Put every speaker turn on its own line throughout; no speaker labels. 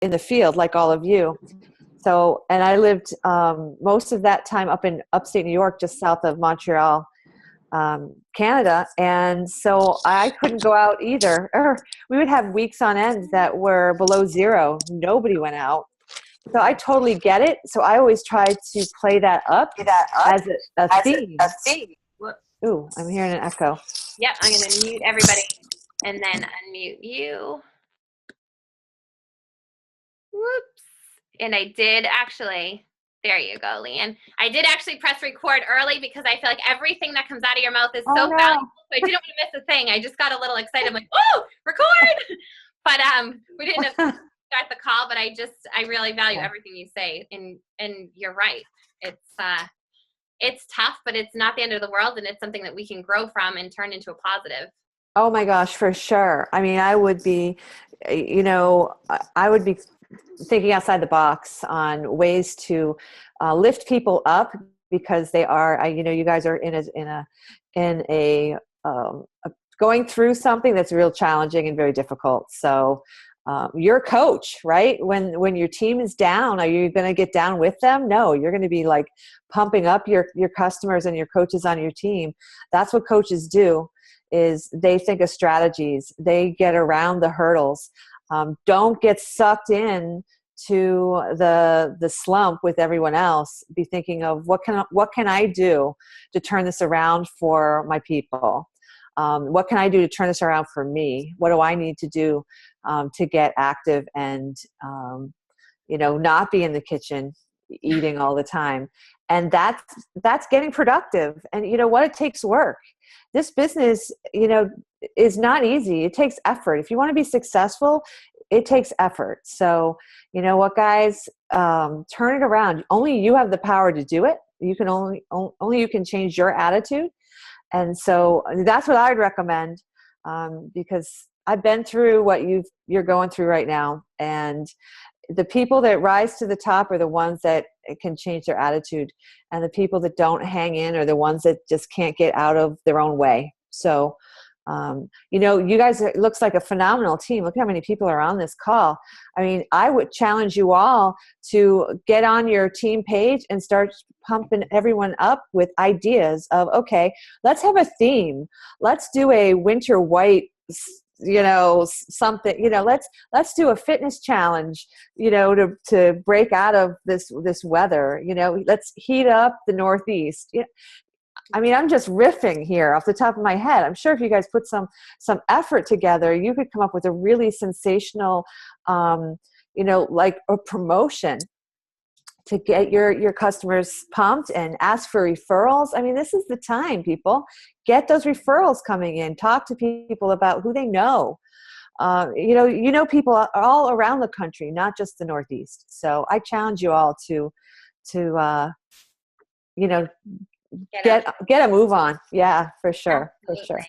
in the field like all of you. So, and I lived most of that time up in upstate New York, just south of Montreal, Canada. And so I couldn't go out either. We would have weeks on end that were below zero. Nobody went out. So I totally get it. So I always try to play that up as a theme. Ooh, I'm hearing an echo.
Yep, I'm going to mute everybody and then unmute you. Whoops. And I did actually, there you go, LeeAnne. I did actually press record early because I feel like everything that comes out of your mouth is so valuable. So I didn't want to miss a thing. I just got a little excited. I'm like, oh, record. But we didn't have to start the call, but I really value everything you say. And you're right. It's tough, but it's not the end of the world. And it's something that we can grow from and turn into a positive.
Oh my gosh, for sure. I mean, I would be thinking outside the box on ways to lift people up, because they are, you guys are in a going through something that's real challenging and very difficult. So you're a coach, right? When your team is down, are you going to get down with them? No, you're going to be like pumping up your customers and your coaches on your team. That's what coaches do, is they think of strategies. They get around the hurdles. Don't get sucked in to the slump with everyone else. Be thinking of what can I do to turn this around for my people? What can I do to turn this around for me? What do I need to do to get active and not be in the kitchen eating all the time? And that's getting productive. And you know what? It takes work. This business, is not easy. It takes effort. If you want to be successful, it takes effort. So, you know what, guys, turn it around. Only you have the power to do it. You can only you can change your attitude. And so that's what I'd recommend, because I've been through what you're going through right now. And the people that rise to the top are the ones that can change their attitude. And the people that don't hang in are the ones that just can't get out of their own way. So, you guys, it looks like a phenomenal team. Look how many people are on this call. I mean, I would challenge you all to get on your team page and start pumping everyone up with ideas of, okay, let's have a theme. Let's do a winter white, something, let's do a fitness challenge, to break out of this weather, let's heat up the Northeast. I mean, I'm just riffing here off the top of my head. I'm sure if you guys put some effort together, you could come up with a really sensational, like a promotion to get your customers pumped and ask for referrals. I mean, this is the time, people. Get those referrals coming in. Talk to people about who they know. People all around the country, not just the Northeast. So I challenge you all to get a move on. Yeah, for sure.
Absolutely.
For sure.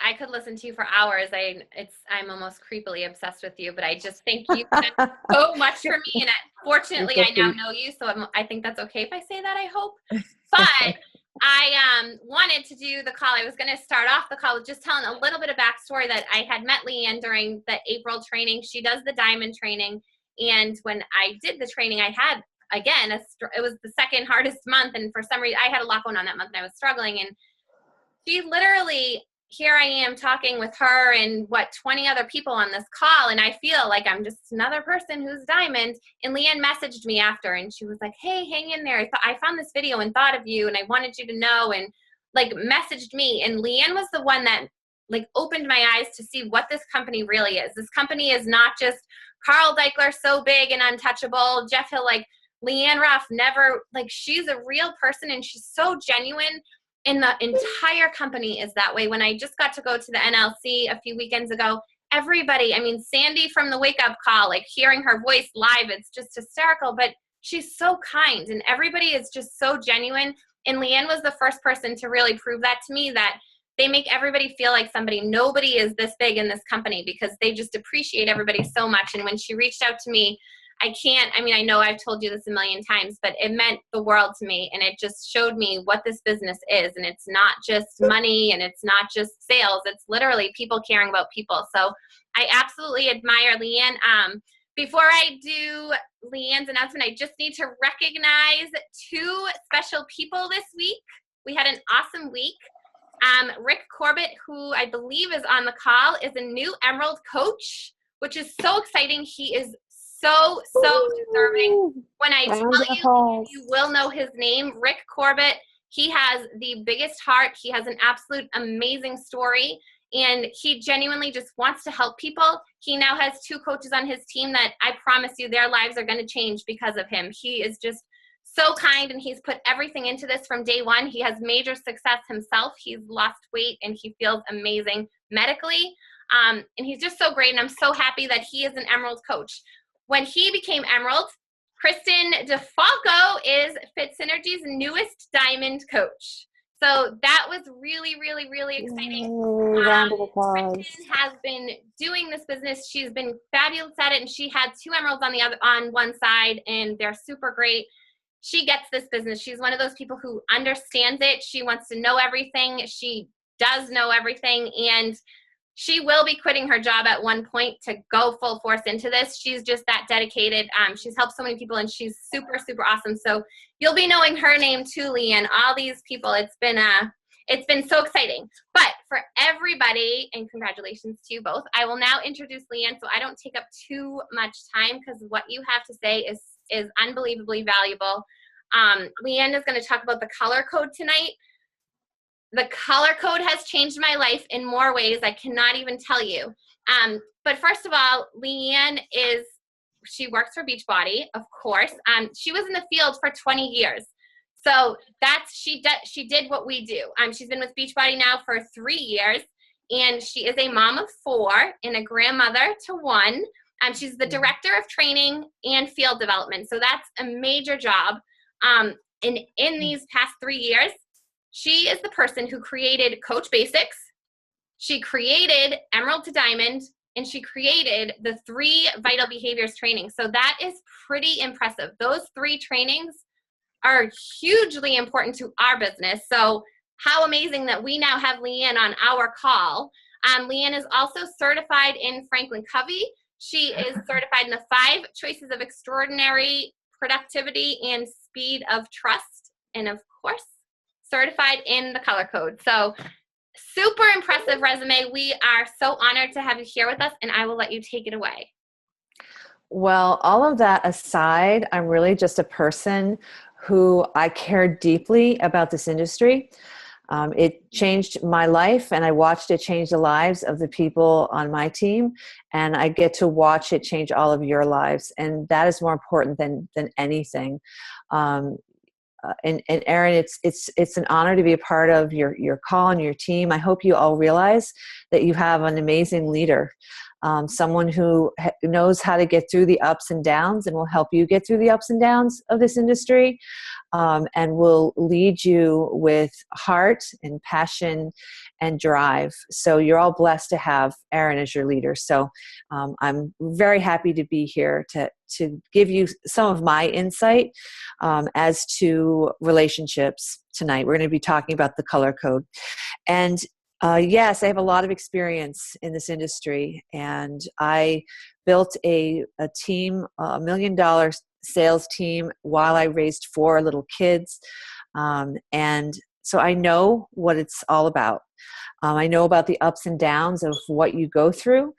I could listen to you for hours. I'm almost creepily obsessed with you, but I just think you've done so much for me. And fortunately, I now know you. So I think that's okay if I say that, I hope. But I wanted to do the call. I was going to start off the call with just telling a little bit of backstory that I had met LeeAnne during the April training. She does the diamond training. And when I did the training, I had, again, it was the second hardest month. And for some reason, I had a lot going on that month and I was struggling. And she literally, here I am talking with her and 20 other people on this call. And I feel like I'm just another person who's diamond. And LeeAnne messaged me after and she was like, hey, hang in there. I found this video and thought of you and I wanted you to know, and messaged me. And LeeAnne was the one that opened my eyes to see what this company really is. This company is not just Carl Deichler, so big and untouchable, Jeff Hill, LeeAnne Ruff, she's a real person and she's so genuine. And the entire company is that way. When I just got to go to the NLC a few weekends ago, everybody, Sandy from the Wake Up Call, hearing her voice live, it's just hysterical, but she's so kind and everybody is just so genuine. And LeeAnne was the first person to really prove that to me, that they make everybody feel like somebody. Nobody is this big in this company because they just appreciate everybody so much. And when she reached out to me, I know I've told you this a million times, but it meant the world to me. And it just showed me what this business is. And it's not just money and it's not just sales. It's literally people caring about people. So I absolutely admire LeeAnne. Before I do LeeAnne's announcement, I just need to recognize two special people this week. We had an awesome week. Rick Corbett, who I believe is on the call, is a new Emerald coach, which is so exciting. He is so deserving. When I tell you, you will know his name, Rick Corbett. He has the biggest heart. He has an absolute amazing story, and he genuinely just wants to help people. He now has two coaches on his team that I promise you their lives are going to change because of him. He is just so kind, and he's put everything into this from day one. He has major success himself. He's lost weight, and he feels amazing medically. And he's just so great, and I'm so happy that he is an Emerald coach. When he became Emerald, Kristen DeFalco is Fit Synergy's newest Diamond coach. So that was really, really, really exciting. Kristen has been doing this business. She's been fabulous at it, and she had two Emeralds on one side, and they're super great. She gets this business. She's one of those people who understands it. She wants to know everything. She does know everything, and she will be quitting her job at one point to go full force into this. She's just that dedicated. She's helped so many people, and she's super, super awesome. So you'll be knowing her name too, LeeAnne. All these people. It's been so exciting. But for everybody, and congratulations to you both, I will now introduce LeeAnne so I don't take up too much time, because what you have to say is unbelievably valuable. LeeAnne is going to talk about the color code tonight. The color code has changed my life in more ways I cannot even tell you. But first of all, LeeAnne she works for Beachbody, of course. She was in the field for 20 years. So she did what we do. She's been with Beachbody now for 3 years, and she is a mom of 4 and a grandmother to 1. She's the director of training and field development. So that's a major job. And in these past 3 years, she is the person who created Coach Basics. She created Emerald to Diamond, and she created the 3 Vital Behaviors training. So that is pretty impressive. Those 3 trainings are hugely important to our business. So how amazing that we now have LeeAnne on our call. LeeAnne is also certified in Franklin Covey. She is certified in the 5 choices of extraordinary productivity and speed of trust. And of course, certified in the color code. So super impressive resume. We are so honored to have you here with us, and I will let you take it away.
Well, all of that aside, I'm really just a person who I care deeply about this industry. It changed my life, and I watched it change the lives of the people on my team, and I get to watch it change all of your lives, and that is more important than anything. And Erin, it's an honor to be a part of your call and your team. I hope you all realize that you have an amazing leader, someone who knows how to get through the ups and downs and will help you get through the ups and downs of this industry, and will lead you with heart and passion and drive. So you're all blessed to have Erin as your leader. So I'm very happy to be here to give you some of my insight as to relationships tonight. We're going to be talking about the color code. And yes, I have a lot of experience in this industry, and I built a team, $1 million sales team, while I raised 4 little kids. And so I know what it's all about. I know about the ups and downs of what you go through.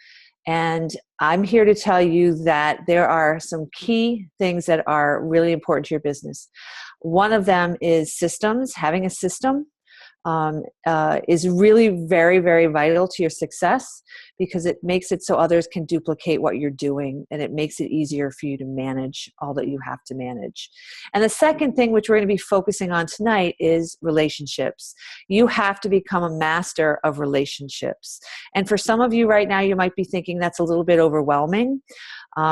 And I'm here to tell you that there are some key things that are really important to your business. One of them is systems. Having a system is really very, very vital to your success, because it makes it so others can duplicate what you're doing, and it makes it easier for you to manage all that you have to manage. And the second thing, which we're going to be focusing on tonight, is relationships. You have to become a master of relationships. And for some of you right now, you might be thinking that's a little bit overwhelming. But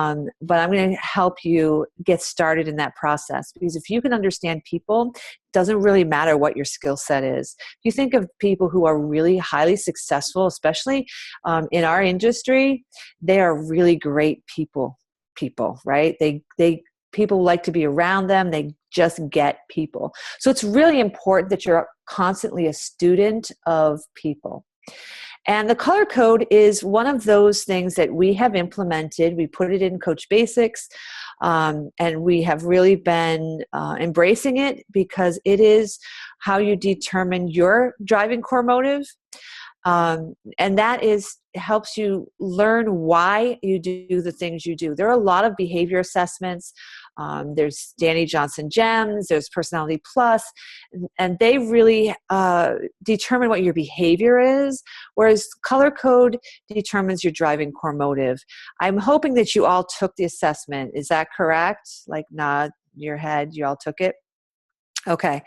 I'm going to help you get started in that process, because if you can understand people, it doesn't really matter what your skill set is. If you think of people who are really highly successful, especially in our industry, they are really great people, right? People like to be around them. They just get people. So it's really important that you're constantly a student of people. And the color code is one of those things that we have implemented. We put it in Coach Basics, and we have really been embracing it because it is how you determine your driving core motive. And that helps you learn why you do the things you do. There are a lot of behavior assessments. There's Danny Johnson Gems, there's Personality Plus, and they really determine what your behavior is, whereas color code determines your driving core motive. I'm hoping that you all took the assessment. Is that correct? Like, nod your head, you all took it? Okay.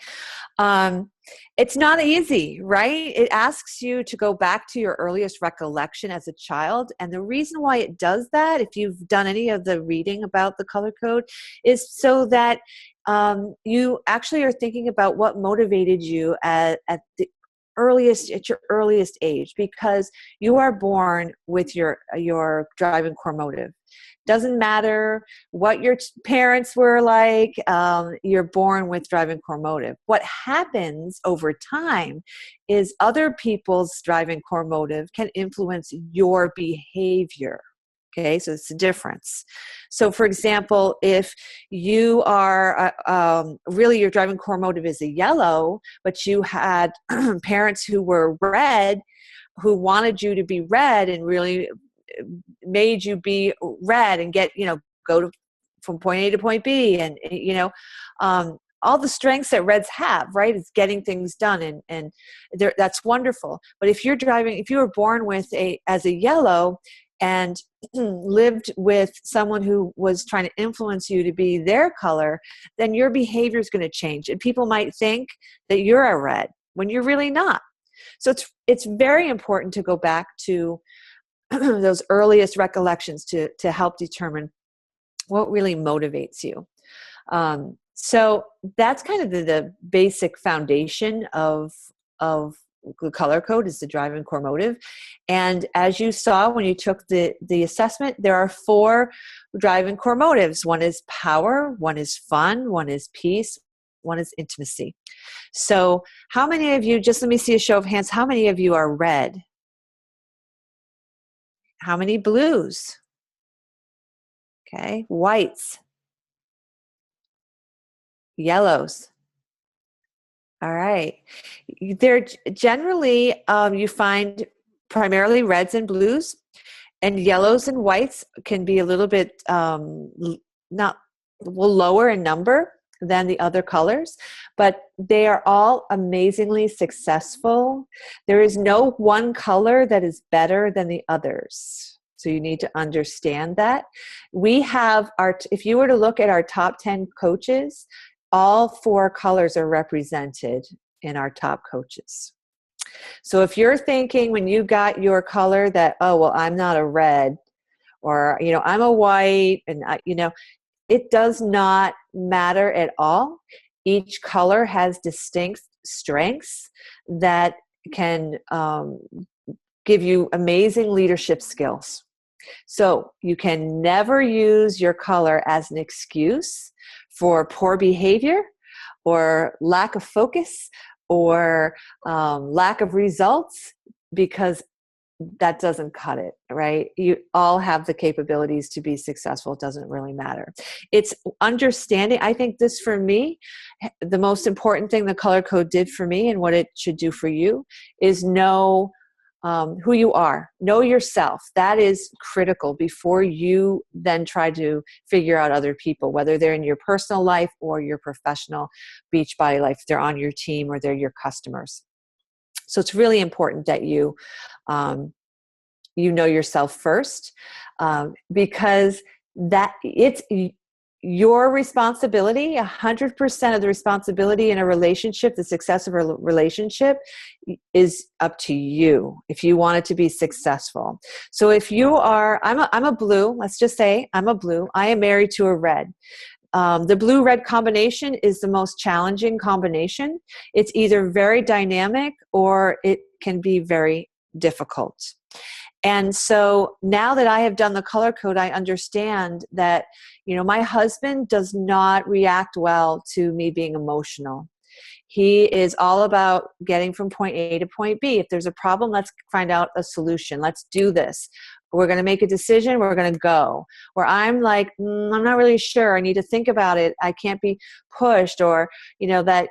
It's not easy, right? It asks you to go back to your earliest recollection as a child. And the reason why it does that, if you've done any of the reading about the color code, is so that you actually are thinking about what motivated you at your earliest age, because you are born with your driving core motive. Doesn't matter what your parents were like, you're born with driving core motive. What happens over time is other people's driving core motive can influence your behavior. Okay, so it's a difference. So for example, if you are, really your driving core motive is a yellow, but you had parents who were red, who wanted you to be red and really made you be red and get, go from point A to point B, and, all the strengths that reds have, right, is getting things done, and that's wonderful. But if you were born as a yellow and lived with someone who was trying to influence you to be their color, then your behavior is going to change. And people might think that you're a red when you're really not. So it's very important to go back to those earliest recollections to help determine what really motivates you. So that's kind of the basic foundation of the color code, is the driving core motive. And as you saw when you took the assessment, there are 4 driving core motives. One is power, one is fun, one is peace, one is intimacy. So how many of you, just let me see a show of hands, how many of you are red? How many blues? Okay, whites, yellows. All right. They're generally, you find primarily reds and blues, and yellows and whites can be a little bit lower in number than the other colors, but they are all amazingly successful. There is no one color that is better than the others. So you need to understand that. We have if you were to look at our top 10 coaches, all 4 colors are represented in our top coaches. So if you're thinking when you got your color that, oh, well, I'm not a red, or, I'm a white, and it does not matter at all. Each color has distinct strengths that can give you amazing leadership skills. So you can never use your color as an excuse for poor behavior or lack of focus or lack of results, because that doesn't cut it, right? You all have the capabilities to be successful. It doesn't really matter. It's understanding. I think this, for me, the most important thing the color code did for me, and what it should do for you, is know who you are. Know yourself. That is critical before you then try to figure out other people, whether they're in your personal life or your professional Beachbody life. They're on your team or they're your customers. So it's really important that you know yourself first, because that it's your responsibility. 100% of the responsibility in a relationship, the success of a relationship, is up to you if you want it to be successful. So if you are, I'm a blue, let's just say I'm a blue, I am married to a red. The blue-red combination is the most challenging combination. It's either very dynamic or it can be very difficult. And so now that I have done the color code, I understand that, my husband does not react well to me being emotional. He is all about getting from point A to point B. If there's a problem, let's find out a solution. Let's do this. We're going to make a decision. We're going to go. Where I'm like, I'm not really sure. I need to think about it. I can't be pushed, or, that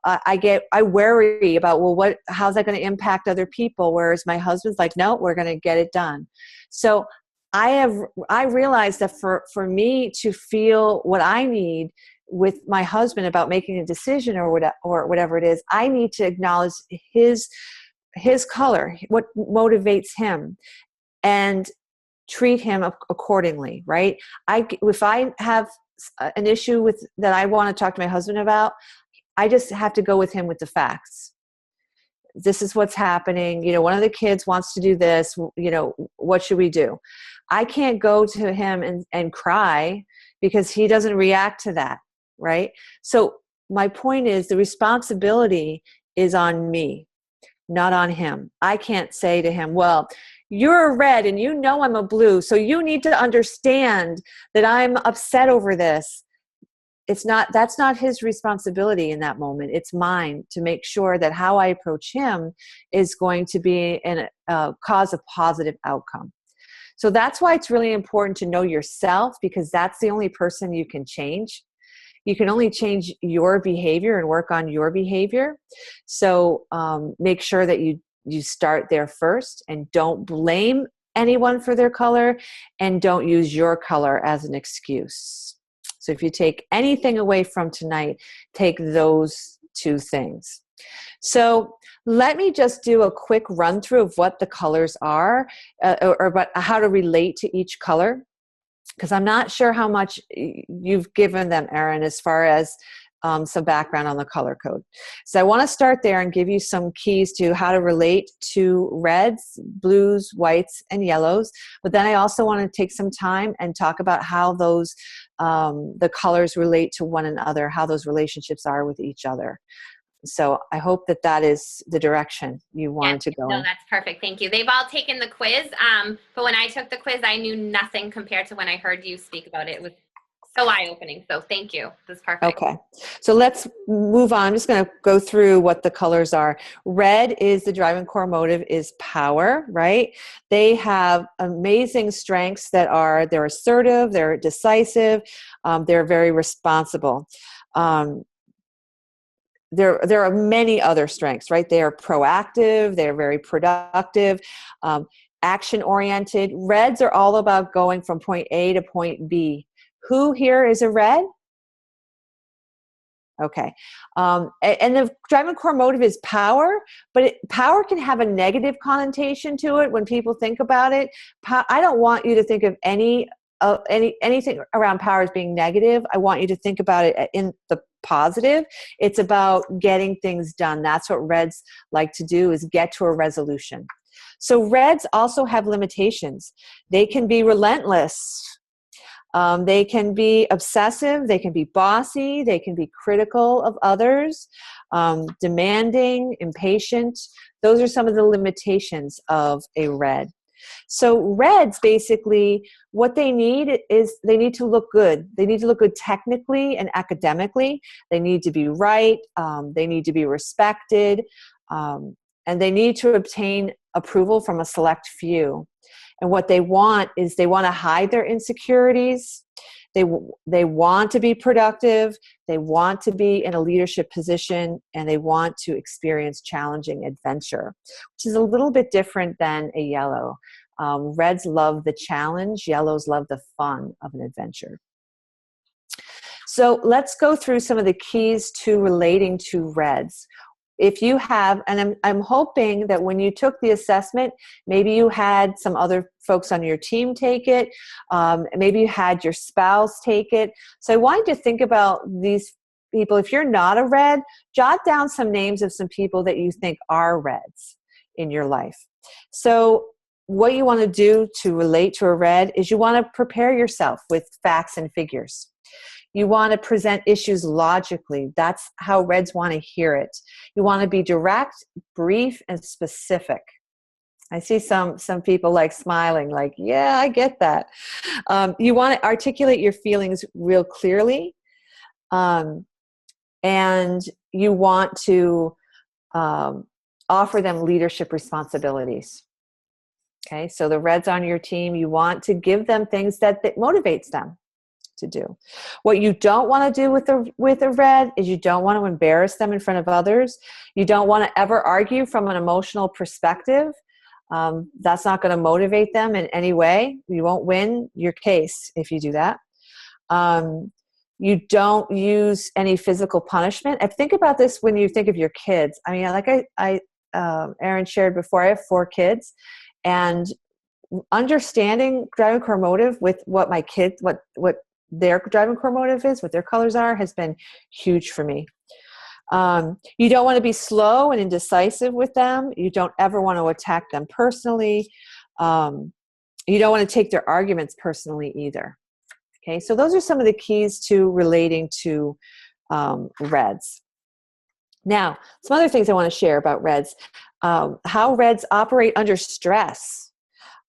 I worry about, well, how's that going to impact other people? Whereas my husband's like, no, we're going to get it done. So I realized that for me to feel what I need with my husband about making a decision or whatever it is, I need to acknowledge his color, what motivates him, and treat him accordingly, right? If I have an issue with that I want to talk to my husband about, I just have to go with him with the facts. This is what's happening. One of the kids wants to do this. What should we do? I can't go to him and cry because he doesn't react to that, right? So my point is, the responsibility is on me, not on him. I can't say to him, well, you're a red and I'm a blue, so you need to understand that I'm upset over this. That's not his responsibility in that moment. It's mine to make sure that how I approach him is going to be cause a positive outcome. So that's why it's really important to know yourself, because that's the only person you can change. You can only change your behavior and work on your behavior. So make sure that you start there first, and don't blame anyone for their color, and don't use your color as an excuse. So if you take anything away from tonight, take those two things. So let me just do a quick run through of what the colors are, or how to relate to each color, because I'm not sure how much you've given them, Erin, as far as some background on the color code. So I want to start there and give you some keys to how to relate to reds, blues, whites, and yellows. But then I also want to take some time and talk about how those the colors relate to one another, how those relationships are with each other. So I hope that is the direction you wanted to go in.
No, that's perfect. Thank you. They've all taken the quiz. But when I took the quiz, I knew nothing compared to when I heard you speak about it. It was so eye-opening. So thank you. This is perfect.
Okay. So let's move on. I'm just going to go through what the colors are. Red is the driving core motive is power, right? They have amazing strengths they're assertive, they're decisive, they're very responsible. There are many other strengths, right? They are proactive. They're very productive, action-oriented. Reds are all about going from point A to point B. Who here is a red? Okay. And the driving core motive is power, but power can have a negative connotation to it when people think about it. I don't want you to think of anything around power as being negative. I want you to think about it in the positive. It's about getting things done. That's what reds like to do, is get to a resolution. So reds also have limitations. They can be relentless. They can be obsessive. They can be bossy. They can be critical of others, demanding, impatient. Those are some of the limitations of a red. So reds, basically, what they need is they need to look good. They need to look good technically and academically. They need to be right. They need to be respected. And they need to obtain approval from a select few. And what they want is they want to hide their insecurities. They want to be productive. They want to be in a leadership position, and they want to experience challenging adventure, which is a little bit different than a yellow. Reds love the challenge. Yellows love the fun of an adventure. So let's go through some of the keys to relating to reds. If you have, and I'm hoping that when you took the assessment, maybe you had some other folks on your team take it, maybe you had your spouse take it. So I want you to think about these people. If you're not a red, jot down some names of some people that you think are reds in your life. So what you want to do to relate to a red is you want to prepare yourself with facts and figures. You want to present issues logically. That's how reds want to hear it. You want to be direct, brief, and specific. I see some people like smiling, like, yeah, I get that. You want to articulate your feelings real clearly. and you want to offer them leadership responsibilities. Okay, so the reds on your team, you want to give them things that motivates them to do. What you don't want to do with a red is you don't want to embarrass them in front of others. You don't want to ever argue from an emotional perspective. That's not going to motivate them in any way. You won't win your case if you do that. You don't use any physical punishment. And think about this when you think of your kids. I mean, like Erin shared before, I have 4 kids, and understanding driving core motive with what my kids, what their driving core motive is, what their colors are, has been huge for me. You don't want to be slow and indecisive with them. You don't ever want to attack them personally. You don't want to take their arguments personally either. Okay, so those are some of the keys to relating to reds. Now, some other things I want to share about reds. How reds operate under stress.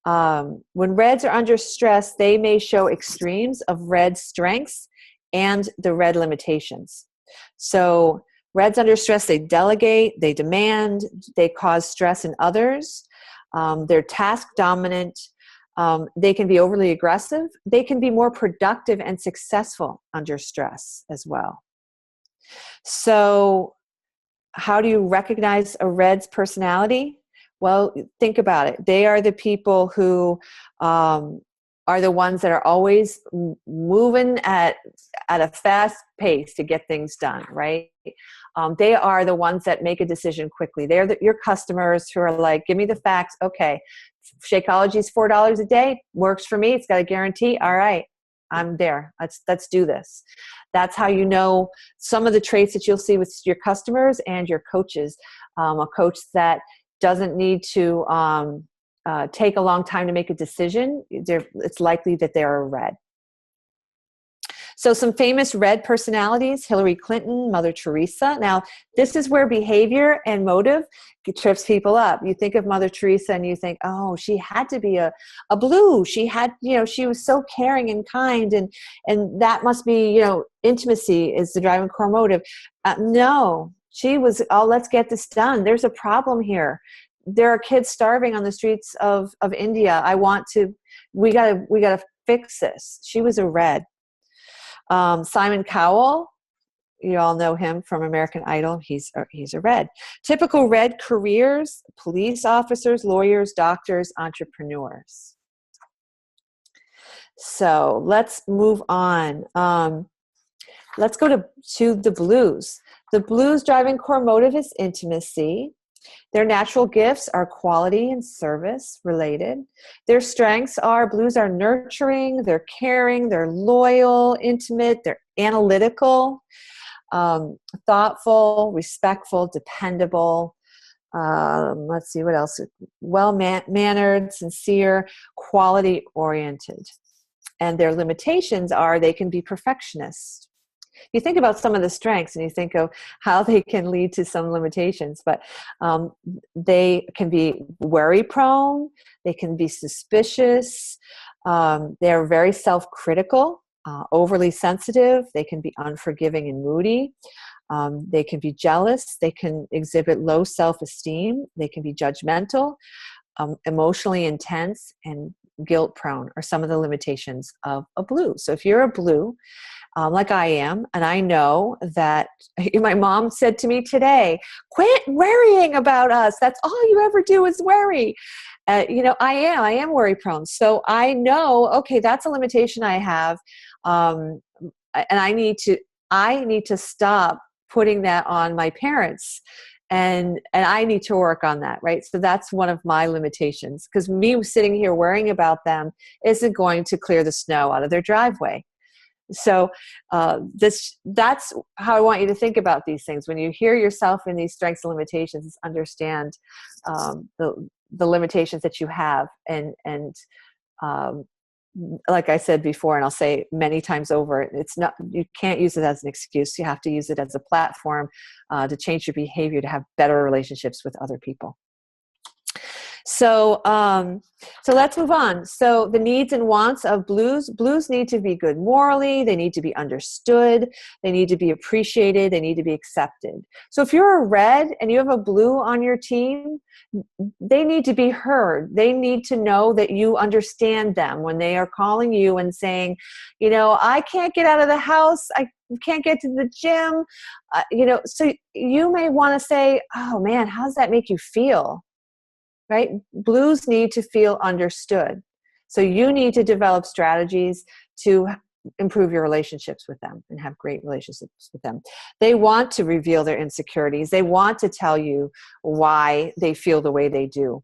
When reds are under stress, they may show extremes of red strengths and the red limitations. So reds under stress, they delegate, they demand, they cause stress in others. They're task dominant. They can be overly aggressive. They can be more productive and successful under stress as well. So how do you recognize a red's personality? Well, think about it. They are the people who are the ones that are always moving at a fast pace to get things done, right? They are the ones that make a decision quickly. They're your customers who are like, give me the facts. Okay, Shakeology is $4 a day. Works for me. It's got a guarantee. All right, I'm there. Let's do this. That's how you know some of the traits that you'll see with your customers and your coaches. A coach that doesn't need to take a long time to make a decision, it's likely that they're a red. So some famous red personalities: Hillary Clinton, Mother Teresa. Now, this is where behavior and motive trips people up. You think of Mother Teresa and you think, oh, she had to be a blue. She had, she was so caring and kind, and that must be, intimacy is the driving core motive. No, she was, oh, let's get this done. There's a problem here. There are kids starving on the streets of India. We gotta fix this. She was a red. Simon Cowell, you all know him from American Idol. He's a red. Typical red careers: police officers, lawyers, doctors, entrepreneurs. So let's move on. Let's go to the blues. The blues driving core motive is intimacy. Their natural gifts are quality and service related. Their strengths are, blues are nurturing, they're caring, they're loyal, intimate, they're analytical, thoughtful, respectful, dependable. Let's see what else. Well-mannered, sincere, quality-oriented. And their limitations are, they can be perfectionists. You think about some of the strengths and you think of how they can lead to some limitations, but they can be worry prone, they can be suspicious, they're very self-critical, overly sensitive, they can be unforgiving and moody, they can be jealous, they can exhibit low self-esteem, they can be judgmental, emotionally intense, and guilt prone are some of the limitations of a blue. So if you're a blue, like I am, and I know that my mom said to me today, quit worrying about us. That's all you ever do is worry. I am worry prone. So I know, okay, that's a limitation I have. And I need to stop putting that on my parents. And I need to work on that, right? So that's one of my limitations, because me sitting here worrying about them isn't going to clear the snow out of their driveway. So that's how I want you to think about these things. When you hear yourself in these strengths and limitations, understand the limitations that you have. And like I said before, and I'll say many times over, you can't use it as an excuse. You have to use it as a platform to change your behavior, to have better relationships with other people. So, so let's move on. So the needs and wants of blues need to be good morally. They need to be understood. They need to be appreciated. They need to be accepted. So if you're a red and you have a blue on your team, they need to be heard. They need to know that you understand them when they are calling you and saying, you know, I can't get out of the house. I can't get to the gym. You know, so you may want to say, oh man, how does that make you feel? Right? Blues need to feel understood. So you need to develop strategies to improve your relationships with them and have great relationships with them. They want to reveal their insecurities. They want to tell you why they feel the way they do.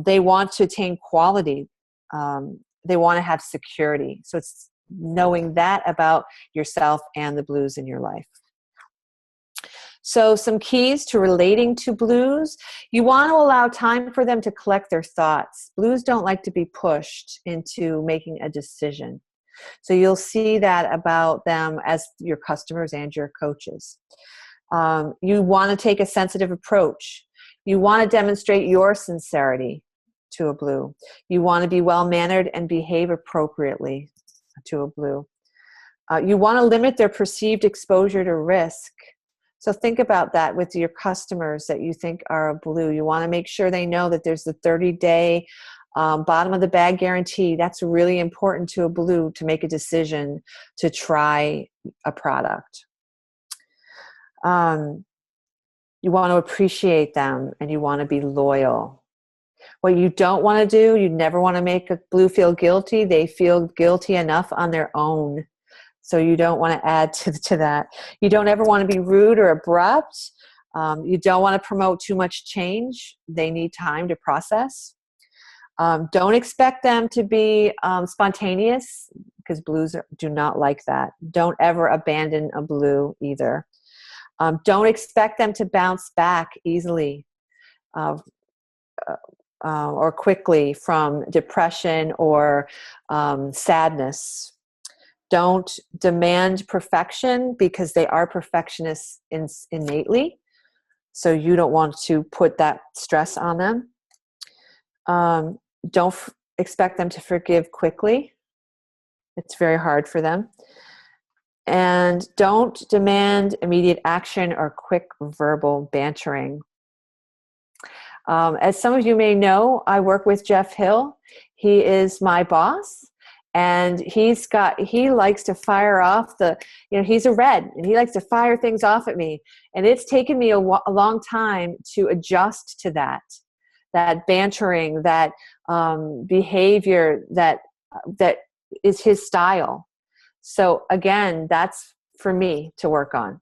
They want to attain quality. They want to have security. So it's knowing that about yourself and the blues in your life. So some keys to relating to blues: you want to allow time for them to collect their thoughts. Blues don't like to be pushed into making a decision. So you'll see that about them as your customers and your coaches. You want to take a sensitive approach. You want to demonstrate your sincerity to a blue. You want to be well-mannered and behave appropriately to a blue. You want to limit their perceived exposure to risk. So think about that with your customers that you think are a blue. You want to make sure they know that there's the 30-day bottom of the bag guarantee. That's really important to a blue to make a decision to try a product. You want to appreciate them and you want to be loyal. What you don't want to do, you never want to make a blue feel guilty. They feel guilty enough on their own. So you don't want to add to that. You don't ever want to be rude or abrupt. You don't want to promote too much change. They need time to process. Don't expect them to be spontaneous, because blues do not like that. Don't ever abandon a blue either. Don't expect them to bounce back easily or quickly from depression or sadness. Don't demand perfection, because they are perfectionists innately. So you don't want to put that stress on them. Don't expect them to forgive quickly. It's very hard for them. And don't demand immediate action or quick verbal bantering. As some of you may know, I work with Jeff Hill. He is my boss. And he likes to fire off he's a red and he likes to fire things off at me. And it's taken me a long time to adjust to that bantering, that behavior that is his style. So again, that's for me to work on.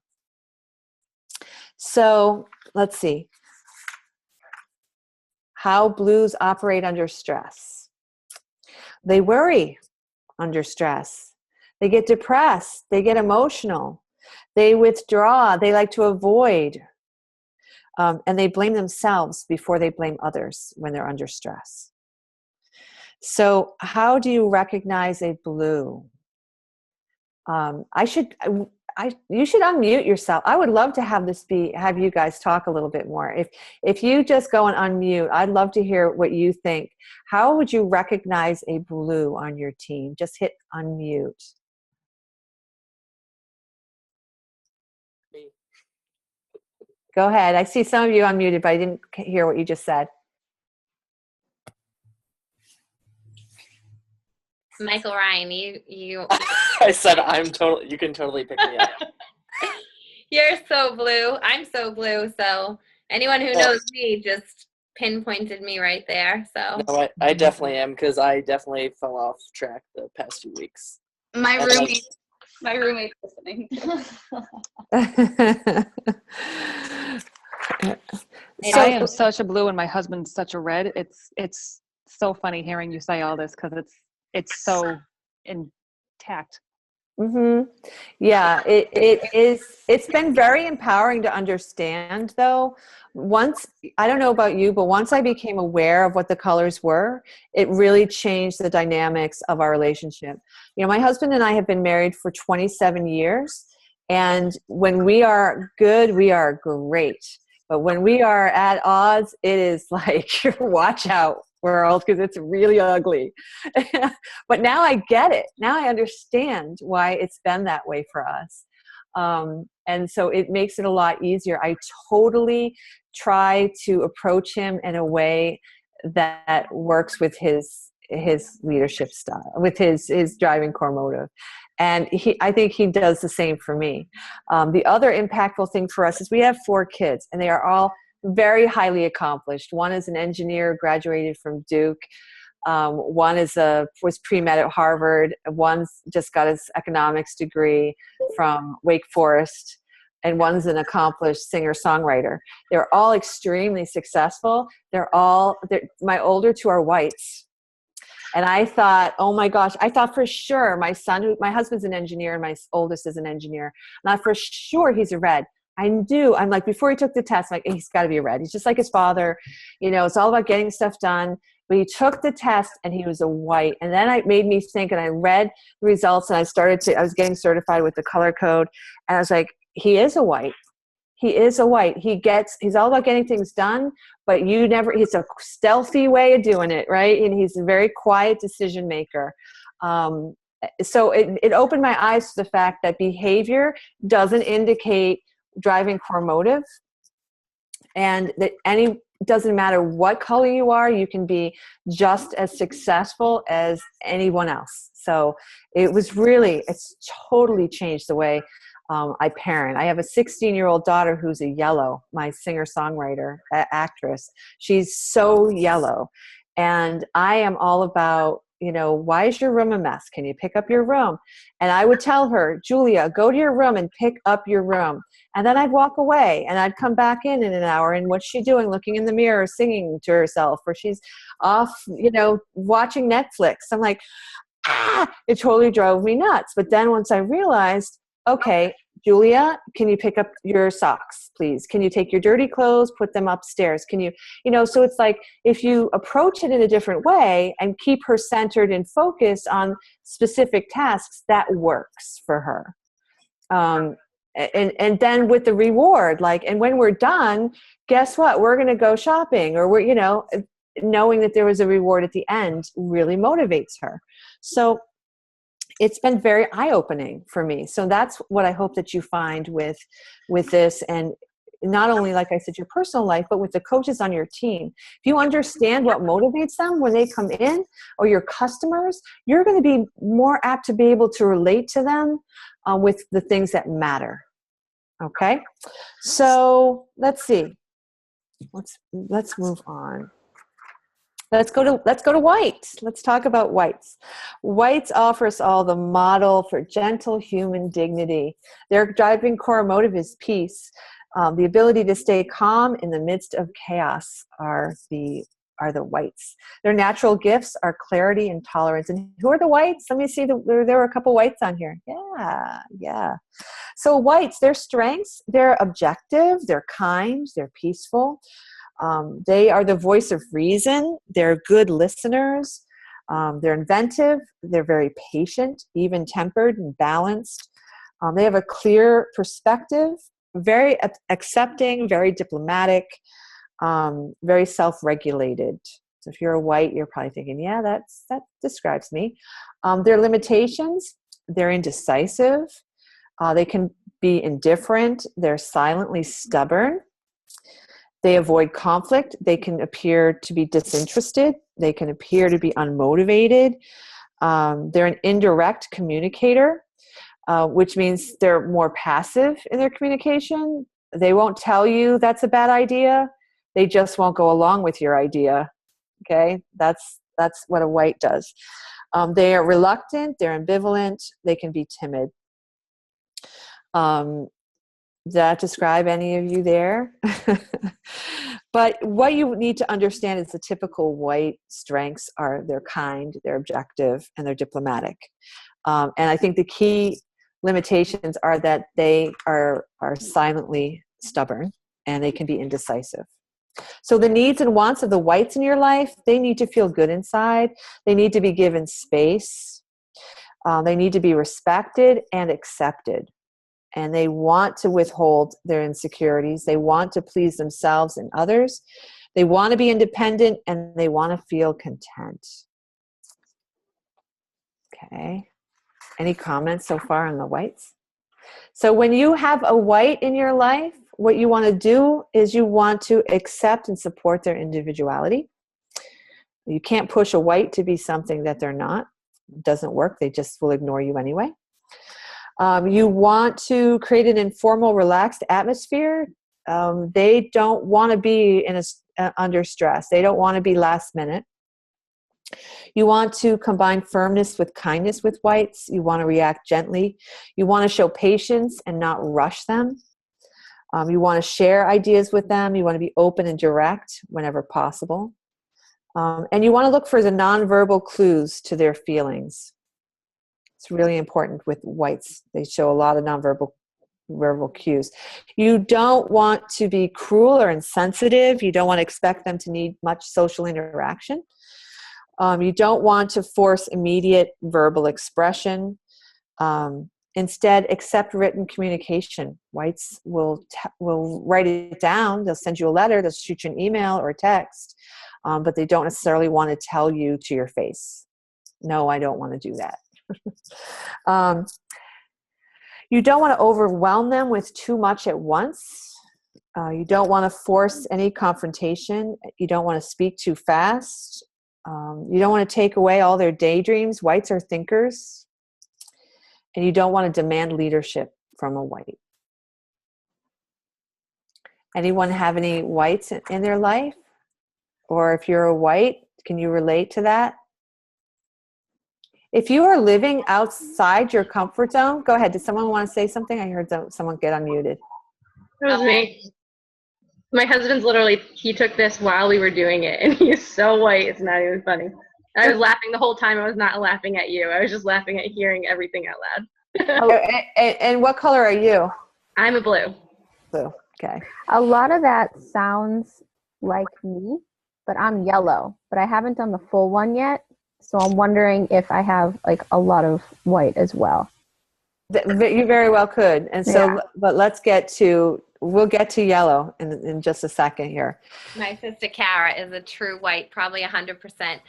So let's see. How blues operate under stress. They worry under stress. They get depressed. They get emotional. They withdraw. They like to avoid. And they blame themselves before they blame others when they're under stress. So how do you recognize a blue? You should unmute yourself. I would love to have you guys talk a little bit more. If you just go and unmute, I'd love to hear what you think. How would you recognize a blue on your team? Just hit unmute. Go ahead. I see some of you unmuted, but I didn't hear what you just said.
Michael Ryan, you.
I said you can totally pick me up.
You're so blue. I'm so blue. So anyone who knows me just pinpointed me right there. So
no, I definitely am, because I definitely fell off track the past few weeks.
My roommate's listening.
I am such a blue and my husband's such a red. It's so funny hearing you say all this, because it's so intact.
Mm-hmm. Yeah, it is. It's been very empowering to understand, though. I don't know about you, but once I became aware of what the colors were, it really changed the dynamics of our relationship. My husband and I have been married for 27 years, and when we are good, we are great. But when we are at odds, it is like, watch out, world, because it's really ugly. But now I get it. Now I understand why it's been that way for us. And so it makes it a lot easier. I totally try to approach him in a way that works with his leadership style, with his driving core motive. And I think he does the same for me. The other impactful thing for us is we have 4 kids, and they are all very highly accomplished. One is an engineer, graduated from Duke. One was pre-med at Harvard. One's just got his economics degree from Wake Forest. And one's an accomplished singer-songwriter. They're all extremely successful. My older 2 are whites. And I thought, oh my gosh, I thought for sure my husband's an engineer and my oldest is an engineer. And I thought for sure he's a red. I'm like, before he took the test, like, he's got to be a red. He's just like his father. It's all about getting stuff done. But he took the test and he was a white. And then it made me think, and I read the results, and I was getting certified with the color code. And I was like, he is a white. He is a white. He's all about getting things done, but he's a stealthy way of doing it, right? And he's a very quiet decision maker. So it opened my eyes to the fact that behavior doesn't indicate driving core motive, and that doesn't matter what color you are, you can be just as successful as anyone else. So it's totally changed the way I parent. I have a 16-year-old daughter who's a yellow, my singer-songwriter, actress. She's so yellow. And I am all about, why is your room a mess? Can you pick up your room? And I would tell her, Julia, go to your room and pick up your room. And then I'd walk away and I'd come back in an hour. And what's she doing? Looking in the mirror, singing to herself, or she's off, watching Netflix. I'm like, it totally drove me nuts. But then once I realized, okay, Julia, can you pick up your socks, please? Can you take your dirty clothes, put them upstairs? Can you, so it's like, if you approach it in a different way and keep her centered and focused on specific tasks, that works for her. And then with the reward, and when we're done, guess what? We're going to go shopping, or knowing that there was a reward at the end really motivates her. So it's been very eye-opening for me. So that's what I hope that you find with this. And not only, like I said, your personal life, but with the coaches on your team. If you understand what motivates them when they come in, or your customers, you're going to be more apt to be able to relate to them with the things that matter. Okay? So let's see. Let's move on. Let's go to whites. Let's talk about whites. Whites offer us all the model for gentle human dignity. Their driving core motive is peace. The ability to stay calm in the midst of chaos are the whites. Their natural gifts are clarity and tolerance. And who are the whites? Let me see. There were a couple whites on here. Yeah. So whites, their strengths, they're objective, they're kind, they're peaceful. They are the voice of reason. They're good listeners. They're inventive. They're very patient, even-tempered and balanced. They have a clear perspective, very accepting, very diplomatic, very self-regulated. So if you're a white, you're probably thinking, yeah, that describes me. Their limitations, they're indecisive. They can be indifferent. They're silently stubborn. They avoid conflict. They can appear to be disinterested. They can appear to be unmotivated. They're an indirect communicator, which means they're more passive in their communication. They won't tell you that's a bad idea. They just won't go along with your idea. Okay? That's what a white does. They are reluctant. They're ambivalent. They can be timid. Does that describe any of you there? But what you need to understand is the typical white strengths are they're kind, they're objective, and they're diplomatic. And I think the key limitations are that they are silently stubborn and they can be indecisive. So the needs and wants of the whites in your life, they need to feel good inside. They need to be given space. They need to be respected and accepted. and they want to withhold their insecurities. They want to please themselves and others. They want to be independent, and they want to feel content. Okay. Any comments so far on the whites? So when you have a white in your life, what you want to do is you want to accept and support their individuality. You can't push a white to be something that they're not. It doesn't work. They just will ignore you anyway. You want to create an informal, relaxed atmosphere. They don't want to be under stress. They don't want to be last minute. You want to combine firmness with kindness with whites. You want to react gently. You want to show patience and not rush them. You want to share ideas with them. You want to be open and direct whenever possible. And you want to look for the nonverbal clues to their feelings. It's really important with whites. They show a lot of verbal cues. You don't want to be cruel or insensitive. You don't want to expect them to need much social interaction. You don't want to force immediate verbal expression. Instead, accept written communication. Whites will write it down. They'll send you a letter. They'll shoot you an email or a text. But they don't necessarily want to tell you to your face. No, I don't want to do that. You don't want to overwhelm them with too much at once. You don't want to force any confrontation. You don't want to speak too fast. You don't want to take away all their daydreams. Whites are thinkers. And you don't want to demand leadership from a white. Anyone have any whites in their life? Or if you're a white, can you relate to that? If you are living outside your comfort zone, go ahead. Did someone want to say something? I heard someone get unmuted.
It was me. My husband's literally, he took this while we were doing it, and he's so white, it's not even funny. I was laughing the whole time. I was not laughing at you. I was just laughing at hearing everything out loud.
Oh, and what color are you?
I'm a blue.
Blue, okay.
A lot of that sounds like me, but I'm yellow. But I haven't done the full one yet, so I'm wondering if I have like a lot of white as well.
You very well could. And so, but we'll get to yellow in just a second here.
My sister Kara is a true white, probably 100%.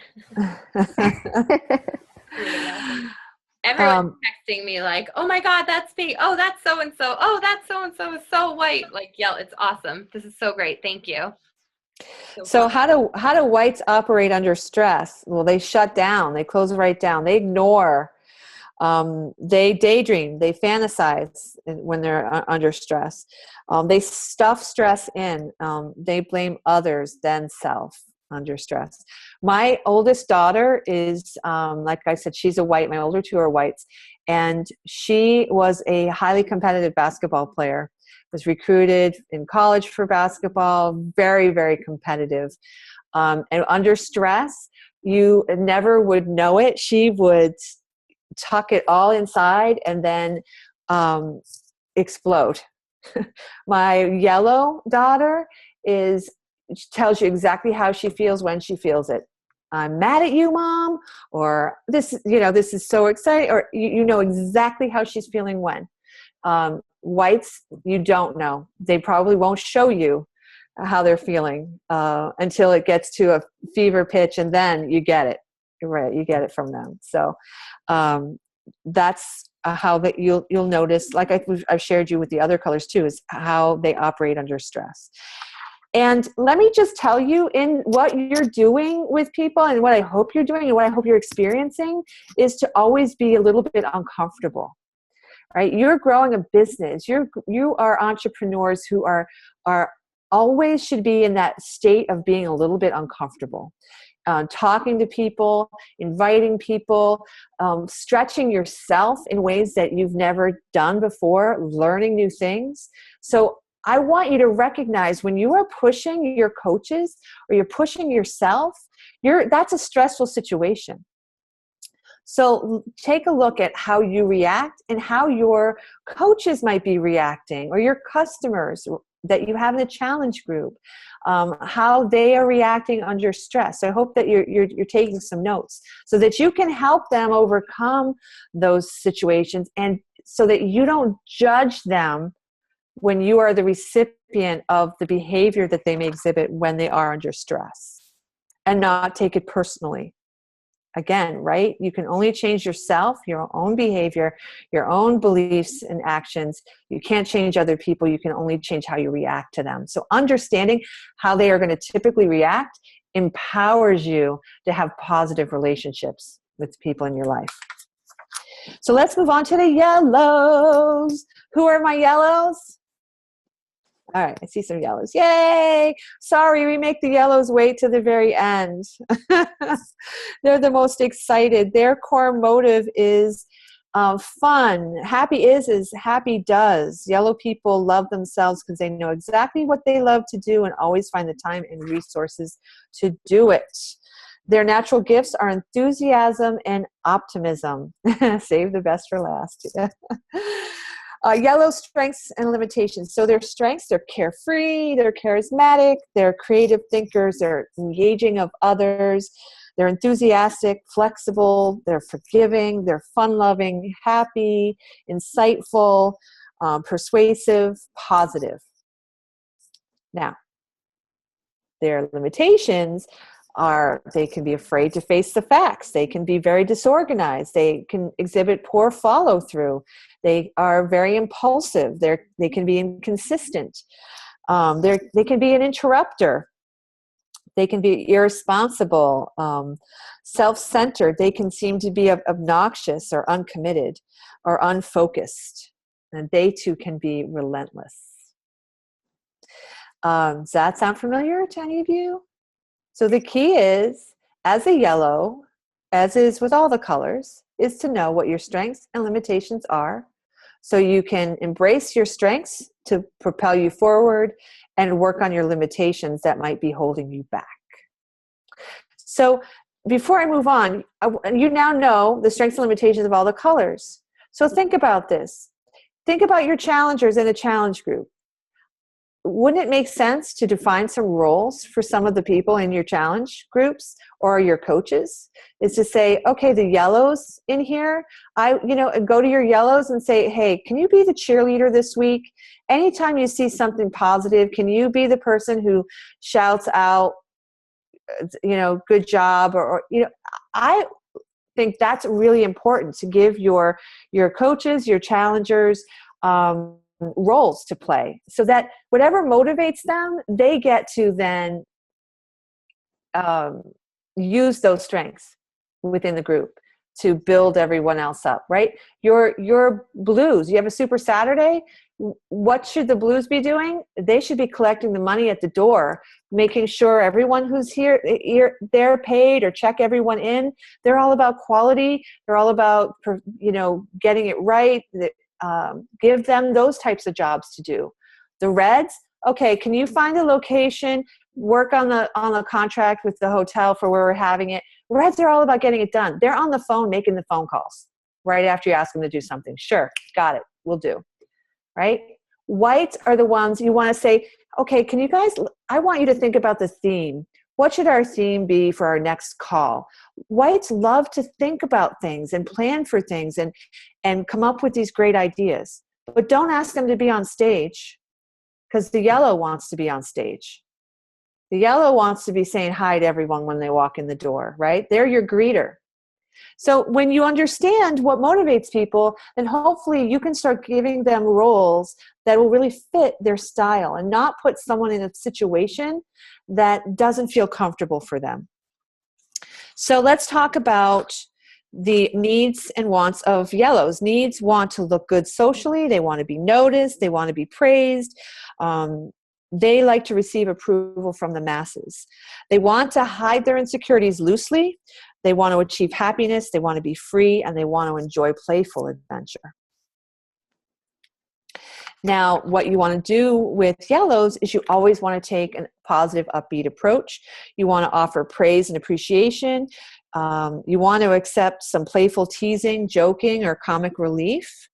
Everyone's texting me like, "Oh my God, that's me. Oh, that's so and so. Oh, that so and so is so white." Like, yeah, it's awesome. This is so great. Thank you.
So how do whites operate under stress? Well, they shut down. They close right down. They ignore. They daydream. They fantasize when they're under stress. They stuff stress in. They blame others, then self under stress. My oldest daughter is, like I said, she's a white. My older two are whites. And she was a highly competitive basketball player, was recruited in college for basketball, very, very competitive. And under stress, you never would know it. She would tuck it all inside and then explode. My yellow daughter tells you exactly how she feels when she feels it. I'm mad at you, Mom, or this is so exciting, or you know exactly how she's feeling when. Whites, you don't know. They probably won't show you how they're feeling until it gets to a fever pitch, and then you get it. Right, you get it from them. So that's how that you'll notice. Like I've shared you with the other colors too, is how they operate under stress. And let me just tell you, in what you're doing with people, and what I hope you're doing, and what I hope you're experiencing, is to always be a little bit uncomfortable. Right? You're growing a business. You are entrepreneurs who are always should be in that state of being a little bit uncomfortable. Talking to people, inviting people, stretching yourself in ways that you've never done before, learning new things. So I want you to recognize when you are pushing your coaches or you're pushing yourself, that's a stressful situation. So take a look at how you react and how your coaches might be reacting, or your customers that you have in the challenge group, how they are reacting under stress. So I hope that you're taking some notes so that you can help them overcome those situations and so that you don't judge them when you are the recipient of the behavior that they may exhibit when they are under stress, and not take it personally. Again, right? You can only change yourself, your own behavior, your own beliefs and actions. You can't change other people. You can only change how you react to them. So understanding how they are going to typically react empowers you to have positive relationships with people in your life. So let's move on to the yellows. Who are my yellows? All right, I see some yellows. Yay! Sorry, we make the yellows wait to the very end. They're the most excited. Their core motive is fun. Happy is happy does. Yellow people love themselves because they know exactly what they love to do and always find the time and resources to do it. Their natural gifts are enthusiasm and optimism. Save the best for last. Yellow strengths and limitations. So their strengths, they're carefree, they're charismatic, they're creative thinkers, they're engaging of others, they're enthusiastic, flexible, they're forgiving, they're fun-loving, happy, insightful, persuasive, positive. Now, their limitations are they can be afraid to face the facts. They can be very disorganized. They can exhibit poor follow-through. They are very impulsive. They can be inconsistent. They can be an interrupter. They can be irresponsible, self-centered. They can seem to be obnoxious or uncommitted or unfocused. And they too can be relentless. Does that sound familiar to any of you? So the key is, as a yellow, as is with all the colors, is to know what your strengths and limitations are, so you can embrace your strengths to propel you forward and work on your limitations that might be holding you back. So before I move on, you now know the strengths and limitations of all the colors. So think about this. Think about your challengers in a challenge group. Wouldn't it make sense to define some roles for some of the people in your challenge groups or your coaches? Is to say, okay, the yellows in here, go to your yellows and say, hey, can you be the cheerleader this week? Anytime you see something positive, can you be the person who shouts out, good job? I think that's really important to give your coaches, your challengers, roles to play, so that whatever motivates them, they get to then use those strengths within the group to build everyone else up, right? Your blues, you have a super Saturday. What should the blues be doing? They should be collecting the money at the door, making sure everyone who's here, they're paid, or check everyone in. They're all about quality. They're all about, getting it right. Give them those types of jobs to do. The reds, okay, can you find a location, work on the contract with the hotel for where we're having it? Reds are all about getting it done. They're on the phone making the phone calls right after you ask them to do something. Sure, got it, we'll do. Right? Whites are the ones you want to say, okay, I want you to think about the theme. What should our theme be for our next call? Whites love to think about things and plan for things and come up with these great ideas. But don't ask them to be on stage, because the yellow wants to be on stage. The yellow wants to be saying hi to everyone when they walk in the door, right? They're your greeter. So when you understand what motivates people, then hopefully you can start giving them roles that will really fit their style and not put someone in a situation that doesn't feel comfortable for them. So let's talk about the needs and wants of yellows. Needs want to look good socially. They want to be noticed. They want to be praised. They like to receive approval from the masses. They want to hide their insecurities loosely. They want to achieve happiness. They want to be free, and they want to enjoy playful adventure. Now, what you want to do with yellows is you always want to take a positive, upbeat approach. You want to offer praise and appreciation. You want to accept some playful teasing, joking, or comic relief.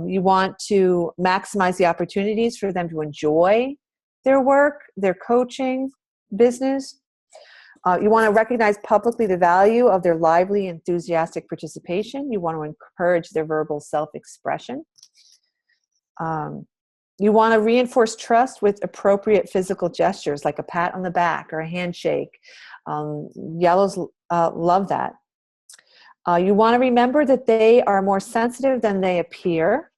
You want to maximize the opportunities for them to enjoy their work, their coaching, business. You want to recognize publicly the value of their lively, enthusiastic participation. You want to encourage their verbal self-expression. You want to reinforce trust with appropriate physical gestures, like a pat on the back or a handshake. Yellows love that. You want to remember that they are more sensitive than they appear.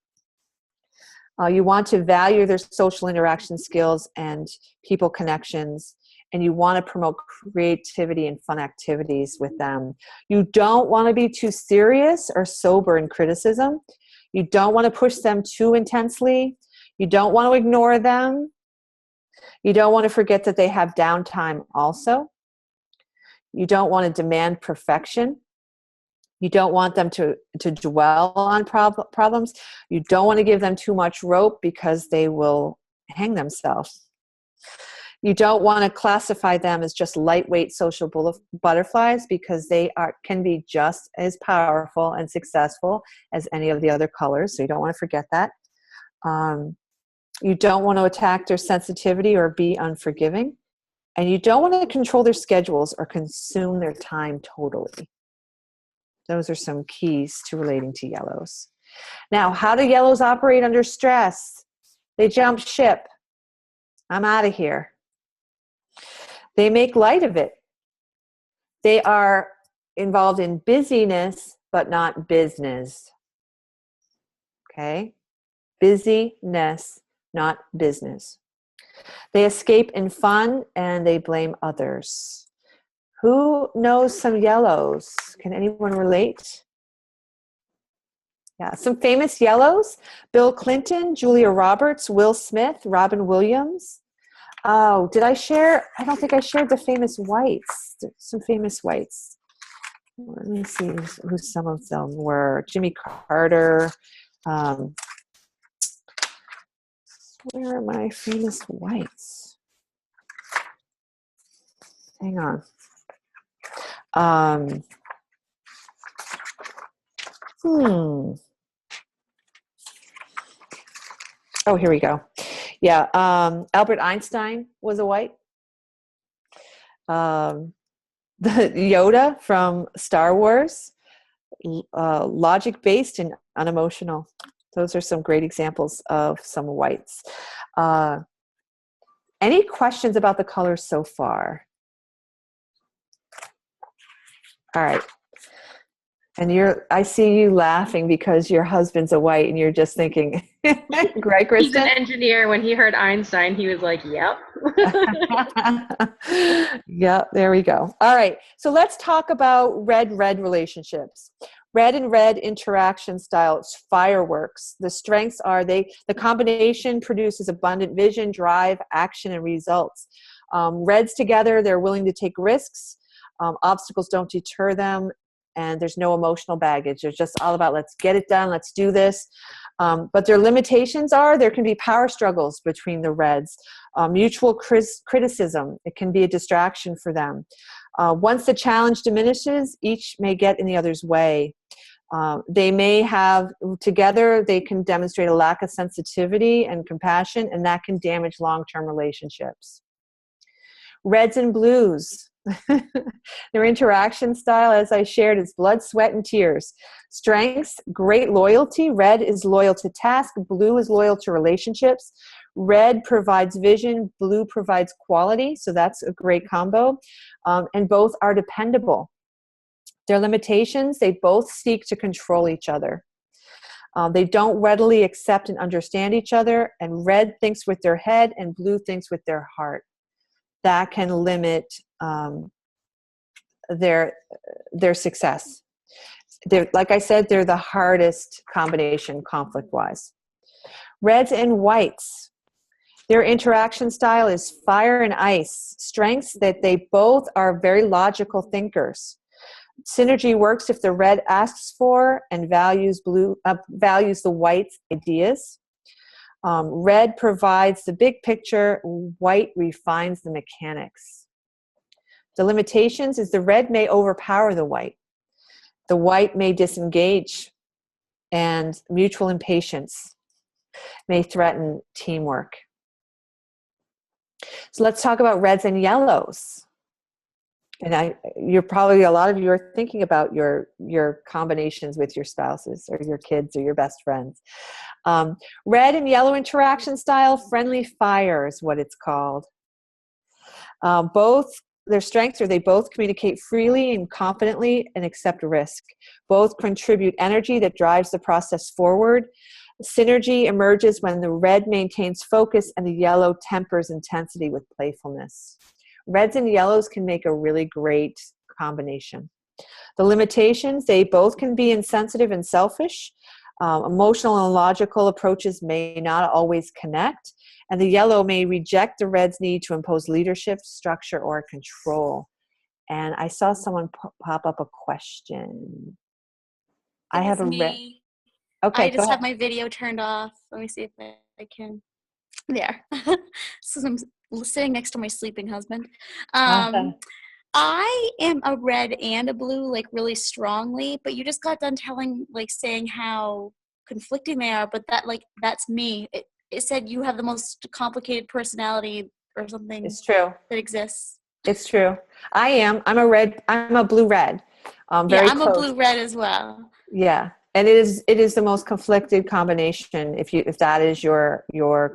You want to value their social interaction skills and people connections, and you want to promote creativity and fun activities with them. You don't want to be too serious or sober in criticism. You don't want to push them too intensely. You don't want to ignore them. You don't want to forget that they have downtime also. You don't want to demand perfection. You don't want them to dwell on problems. You don't want to give them too much rope because they will hang themselves. You don't want to classify them as just lightweight social butterflies, because they can be just as powerful and successful as any of the other colors. So you don't want to forget that. You don't want to attack their sensitivity or be unforgiving. And you don't want to control their schedules or consume their time totally. Those are some keys to relating to yellows. Now, how do yellows operate under stress? They jump ship. I'm out of here. They make light of it. They are involved in busyness, but not business. Okay? Busyness, not business. They escape in fun and they blame others. Who knows some yellows? Can anyone relate? Yeah, some famous yellows: Bill Clinton, Julia Roberts, Will Smith, Robin Williams. Oh, did I share? I don't think I shared the famous whites. Some famous whites. Let me see who some of them were. Jimmy Carter. Where are my famous whites? Hang on. Oh, here we go. Yeah, Albert Einstein was a white. The Yoda from Star Wars, logic-based and unemotional. Those are some great examples of some whites. Any questions about the colors so far? All right. And I see you laughing because your husband's a white and you're just thinking, right, Krista?
He's an engineer. When he heard Einstein, he was like, yep.
Yep, there we go. All right, so let's talk about red-red relationships. Red and red interaction style, it's fireworks. The strengths are the combination produces abundant vision, drive, action, and results. Reds together, they're willing to take risks. Obstacles don't deter them. And there's no emotional baggage. They're just all about, let's get it done, let's do this. But their limitations are, there can be power struggles between the reds. Mutual criticism, it can be a distraction for them. Once the challenge diminishes, each may get in the other's way. They may have, together, they can demonstrate a lack of sensitivity and compassion, and that can damage long-term relationships. Reds and blues. Their interaction style, as I shared, is blood, sweat, and tears. Strengths: great loyalty. Red is loyal to task. Blue is loyal to relationships. Red provides vision. Blue provides quality. So that's a great combo. And both are dependable. Their limitations: they both seek to control each other. They don't readily accept and understand each other. And red thinks with their head and blue thinks with their heart. That can limit their success. Like I said, they're the hardest combination conflict-wise. Reds and whites. Their interaction style is fire and ice. Strengths: that they both are very logical thinkers. Synergy works if the red asks for and values the white's ideas. Red provides the big picture, white refines the mechanics. The limitations is the red may overpower the white. The white may disengage, and mutual impatience may threaten teamwork. So let's talk about reds and yellows. And you're probably, a lot of you are thinking about your combinations with your spouses or your kids or your best friends. Red and yellow interaction style, friendly fire is what it's called. Both, their strengths are they both communicate freely and confidently and accept risk. Both contribute energy that drives the process forward. Synergy emerges when the red maintains focus and the yellow tempers intensity with playfulness. Reds and yellows can make a really great combination. The limitations, they both can be insensitive and selfish. Emotional and logical approaches may not always connect, and the yellow may reject the red's need to impose leadership, structure, or control. And I saw someone pop up a question. I have a red. Okay,
I
go
just
ahead.
have my video turned off. Let me see if I can. There. So I'm sitting next to my sleeping husband.
Awesome.
I am a red and a blue, like really strongly, but you just got done saying how conflicting they are, but that's me. It said you have the most complicated personality or something
It's true.
that exists.
It's true. I'm a blue-red. Very
Yeah, I'm
close.
a blue-red as well.
Yeah. And it is the most conflicted combination if that is your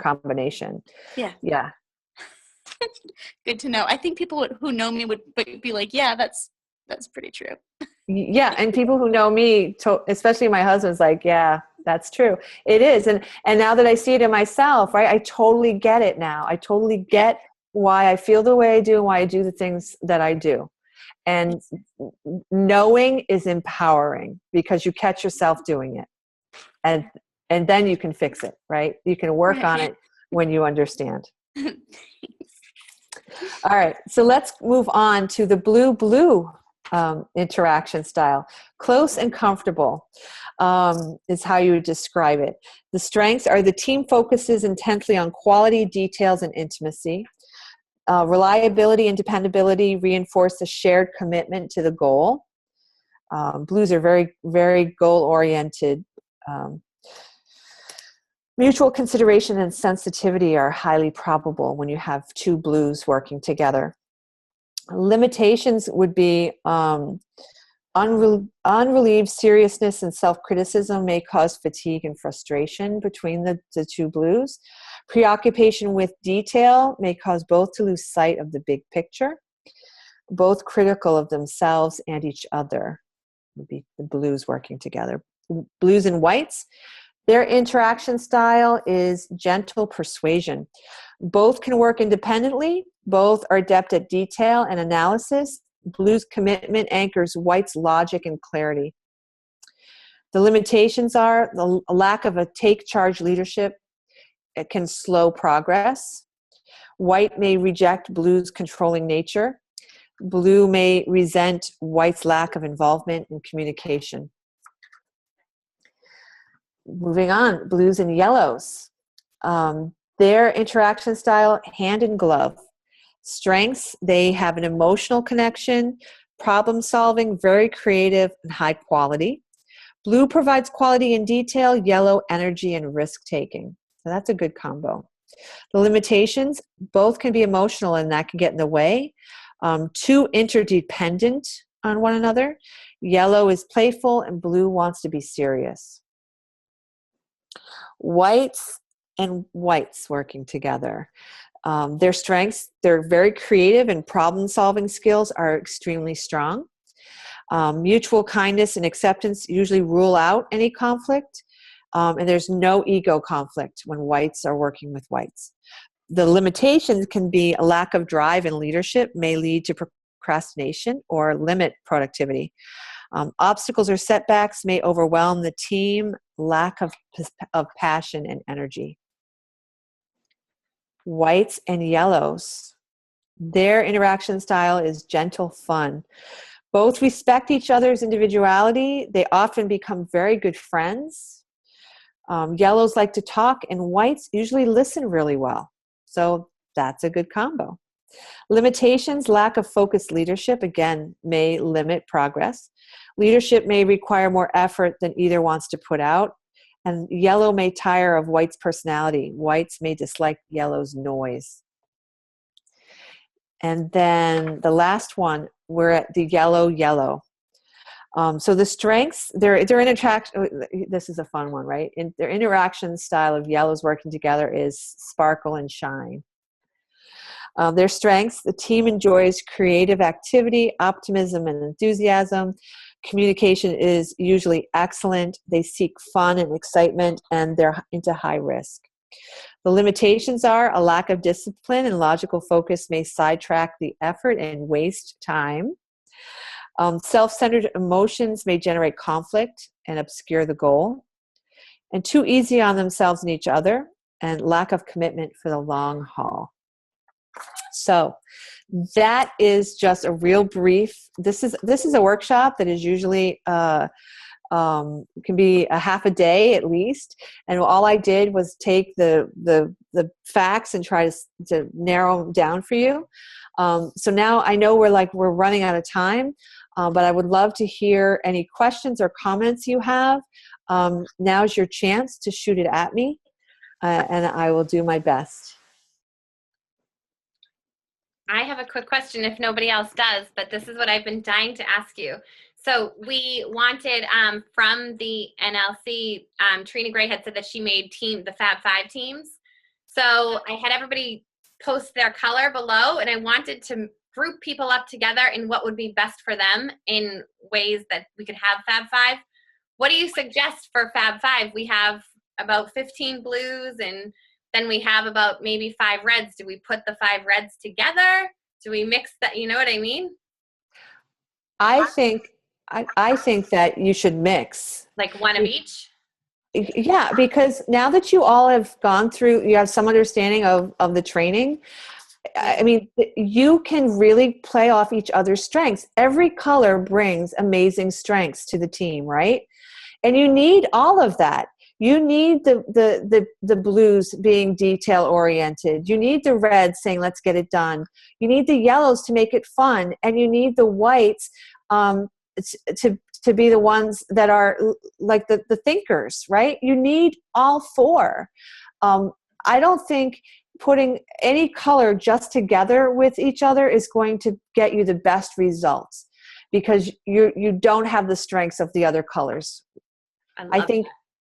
combination.
Yeah.
Yeah.
Good to know. I think people who know me would be like, yeah, that's pretty true.
Yeah, and people who know me, especially my husband's like, yeah, that's true. It is. And now that I see it in myself, right, I totally get it now. I totally get why I feel the way I do and why I do the things that I do. And knowing is empowering because you catch yourself doing it. And then you can fix it, right? You can work on it when you understand. All right, so let's move on to the blue interaction style. Close and comfortable is how you would describe it. The strengths are the team focuses intensely on quality, details, and intimacy. Reliability and dependability reinforce a shared commitment to the goal. Blues are very, very goal-oriented. Mutual consideration and sensitivity are highly probable when you have two blues working together. Limitations would be unrelieved seriousness and self-criticism may cause fatigue and frustration between the two blues. Preoccupation with detail may cause both to lose sight of the big picture. Both critical of themselves and each other would be the blues working together. Blues and whites, their interaction style is gentle persuasion. Both can work independently. Both are adept at detail and analysis. Blues' commitment anchors white's logic and clarity. The limitations are the lack of a take-charge leadership. It can slow progress. White may reject blue's controlling nature. Blue may resent white's lack of involvement and communication. Moving on, blues and yellows. Their interaction style, hand in glove. Strengths, they have an emotional connection, problem solving, very creative, and high quality. Blue provides quality and detail, yellow energy and risk taking. So that's a good combo. The limitations, both can be emotional and that can get in the way. Too interdependent on one another. Yellow is playful and blue wants to be serious. Whites and whites working together. Their strengths, they're very creative and problem-solving skills are extremely strong. Mutual kindness and acceptance usually rule out any conflict, and there's no ego conflict when whites are working with whites. The limitations can be a lack of drive and leadership may lead to procrastination or limit productivity. Obstacles or setbacks may overwhelm the team, lack of passion and energy. Whites and yellows. Their interaction style is gentle fun. Both respect each other's individuality. They often become very good friends. Yellows like to talk and whites usually listen really well. So that's a good combo. Limitations, lack of focused leadership, again, may limit progress. Leadership may require more effort than either wants to put out. And yellow may tire of white's personality. Whites may dislike yellow's noise. And then the last one, we're at the yellow. So the strengths, their interaction, this is a fun one, right? Their interaction style of yellows working together is sparkle and shine. Their strengths, the team enjoys creative activity, optimism, and enthusiasm. Communication is usually excellent. They seek fun and excitement, and they're into high risk. The limitations are a lack of discipline and logical focus may sidetrack the effort and waste time. Self-centered emotions may generate conflict and obscure the goal. And too easy on themselves and each other, and lack of commitment for the long haul. So that is just a real brief. This is a workshop that is usually can be a half a day at least, and all I did was take the facts and try to narrow them down for you. So now I know we're running out of time, but I would love to hear any questions or comments you have. Now's your chance to shoot it at me, and I will do my best.
I have a quick question if nobody else does, but this is what I've been dying to ask you. So we wanted from the NLC, Trina Gray had said that she made the Fab Five teams. So I had everybody post their color below, and I wanted to group people up together in what would be best for them in ways that we could have Fab Five. What do you suggest for Fab Five? We have about 15 blues, and then we have about maybe 5 reds. Do we put the 5 reds together? Do we mix that? You know what I mean?
I think that you should mix.
Like one of each?
Yeah, because now that you all have gone through, you have some understanding of the training. I mean, you can really play off each other's strengths. Every color brings amazing strengths to the team, right? And you need all of that. You need the blues being detail oriented. You need the reds saying, let's get it done. You need the yellows to make it fun. And you need the whites to be the ones that are like the thinkers, right? You need all 4. I don't think putting any color just together with each other is going to get you the best results, because you don't have the strengths of the other colors. I think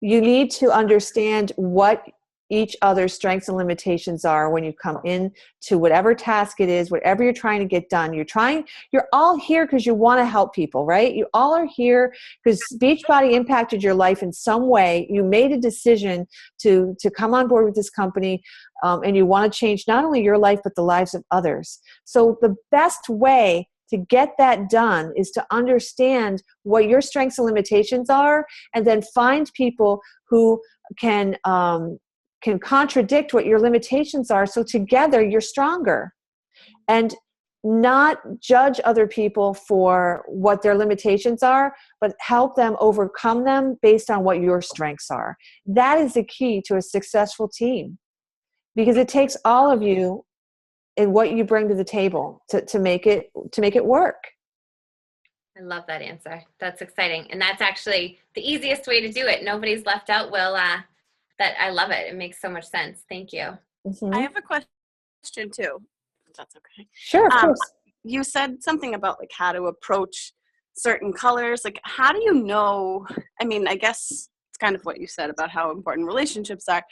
you need to understand what each other's strengths and limitations are when you come in to whatever task it is, whatever you're trying to get done. You're all here because you want to help people, right? You all are here because Beachbody impacted your life in some way. You made a decision to come on board with this company, and you want to change not only your life, but the lives of others. So the best way to get that done is to understand what your strengths and limitations are, and then find people who can contradict what your limitations are, so together you're stronger. And not judge other people for what their limitations are, but help them overcome them based on what your strengths are. That is the key to a successful team, because it takes all of you and what you bring to the table to make it work.
I love that answer. That's exciting. And that's actually the easiest way to do it. Nobody's left out. I love it. It makes so much sense. Thank you.
Mm-hmm.
I have a question too, if that's okay.
Sure, of course.
You said something about like how to approach certain colors. Like, how do you know? I mean, I guess it's kind of what you said about how important relationships are,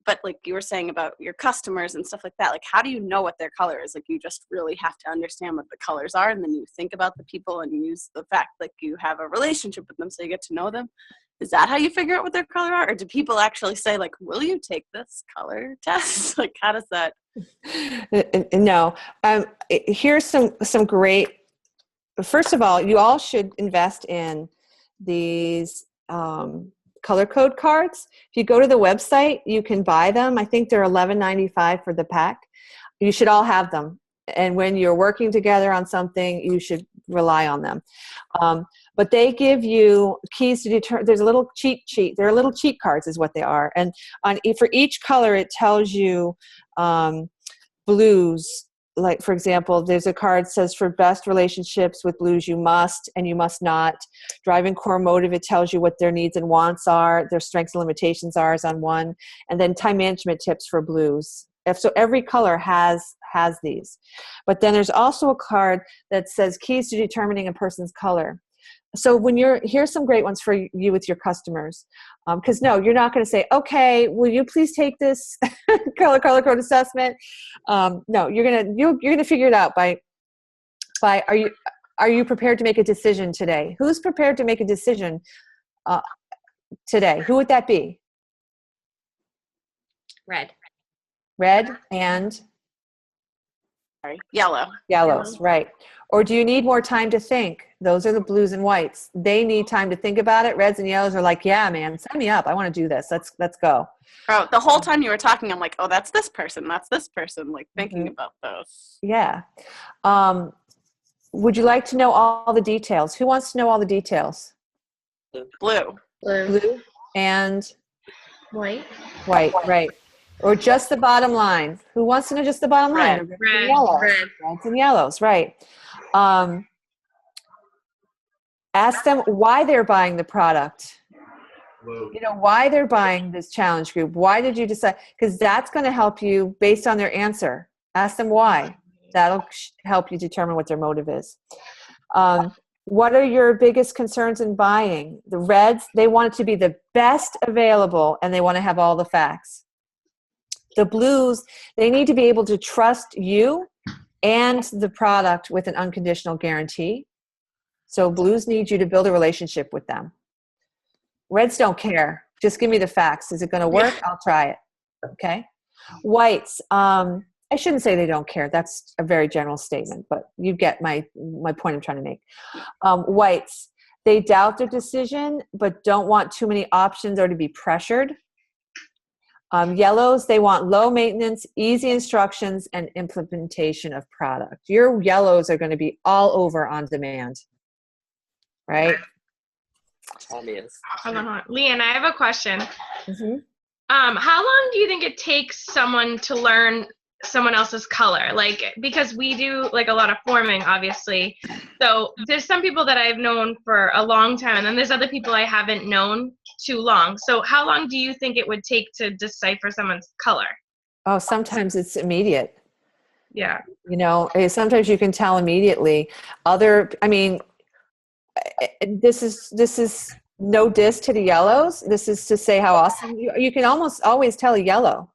but like you were saying about your customers and stuff like that, like how do you know what their color is? Like, you just really have to understand what the colors are, and then you think about the people and use the fact like you have a relationship with them, so you get to know them. Is that how you figure out what their color are? Or do people actually say like, will you take this color test? Like, how does that?
No. Here's some great, first of all, you all should invest in these color code cards. If you go to the website, you can buy them. I think they're $11.95 for the pack. You should all have them. And when you're working together on something, you should rely on them. But they give you keys to determine. There's a little cheat sheet. They're little cheat cards is what they are. And for each color, it tells you blues. Like, for example, there's a card that says for best relationships with blues, you must and you must not. Driving core motive, it tells you what their needs and wants are, their strengths and limitations are is on one. And then time management tips for blues. So every color has these. But then there's also a card that says keys to determining a person's color. So when here's some great ones for you with your customers. Because no, you're not going to say, okay, will you please take this color code assessment? No, you're gonna figure it out by are you prepared to make a decision today? Who's prepared to make a decision today? Who would that be? Red and
Yellow.
yellows, right. Or do you need more time to think? Those are the blues and whites. They need time to think about it. Reds and yellows are like, yeah, man, sign me up. I want to do this. Let's go.
Oh, the whole time you were talking, I'm like, oh, that's this person, like thinking about those.
Yeah. Would you like to know all the details? Who wants to know all the details?
Blue.
Blue and
White,
right. Or just the bottom line. Who wants to know just the bottom line? Reds and yellows, right. Ask them why they're buying the product. Why they're buying this challenge group. Why did you decide? Because that's going to help you based on their answer. Ask them why. That'll help you determine what their motive is. What are your biggest concerns in buying? The reds, they want it to be the best available, and they want to have all the facts. The blues, they need to be able to trust you and the product with an unconditional guarantee. So blues need you to build a relationship with them. Reds don't care. Just give me the facts. Is it going to work? I'll try it. Okay. Whites, I shouldn't say they don't care. That's a very general statement, but you get my point I'm trying to make. Whites, they doubt their decision, but don't want too many options or to be pressured. Yellows, they want low maintenance, easy instructions, and implementation of product. Your yellows are going to be all over on demand, right?
Obvious.
Hold on. LeeAnne, I have a question.
Mm-hmm.
How long do you think it takes someone to learn someone else's color? Like, because we do like a lot of forming, obviously. So there's some people that I've known for a long time, and then there's other people I haven't known too long. So how long do you think it would take to decipher someone's color?
Oh, sometimes it's immediate.
Yeah.
Sometimes you can tell immediately. This is no diss to the yellows. This is to say how awesome you can almost always tell a yellow,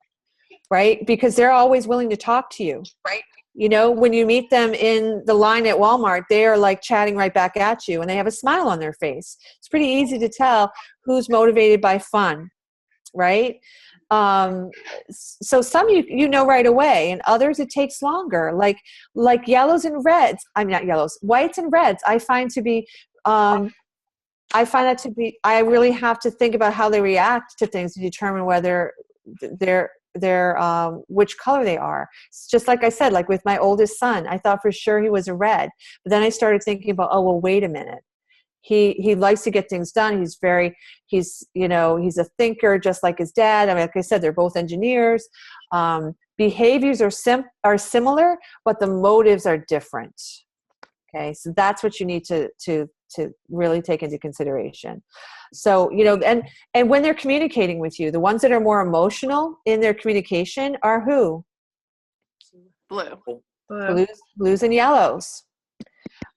right? Because they're always willing to talk to you, right? When you meet them in the line at Walmart, they are like chatting right back at you, and they have a smile on their face. It's pretty easy to tell who's motivated by fun, right? So some you know right away, and others it takes longer. Like yellows and reds. I'm not yellows, whites and reds. I find that to be. I really have to think about how they react to things to determine whether they're which color they are. It's just like I said, like with my oldest son, I thought for sure he was a red, but then I started thinking about, oh well, wait a minute. He likes to get things done. He's a thinker just like his dad. I mean, like I said, they're both engineers. Behaviors are similar, but the motives are different. Okay, so that's what you need to really take into consideration. So, and when they're communicating with you, the ones that are more emotional in their communication are who? Blues and yellows.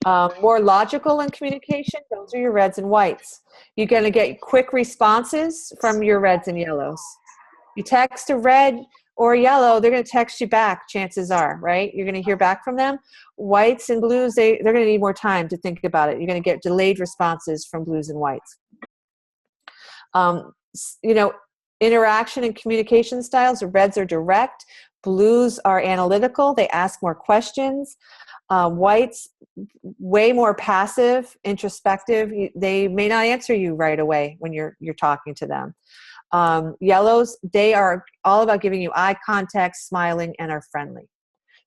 More logical in communication, those are your reds and whites. You're going to get quick responses from your reds and yellows. You text a red or a yellow, they're going to text you back, chances are, right? You're going to hear back from them. Whites and blues, they're going to need more time to think about it. You're going to get delayed responses from blues and whites. Interaction and communication styles, the reds are direct. Blues are analytical. They ask more questions. Whites, way more passive, introspective. They may not answer you right away when you're talking to them. Yellows, they are all about giving you eye contact, smiling, and are friendly.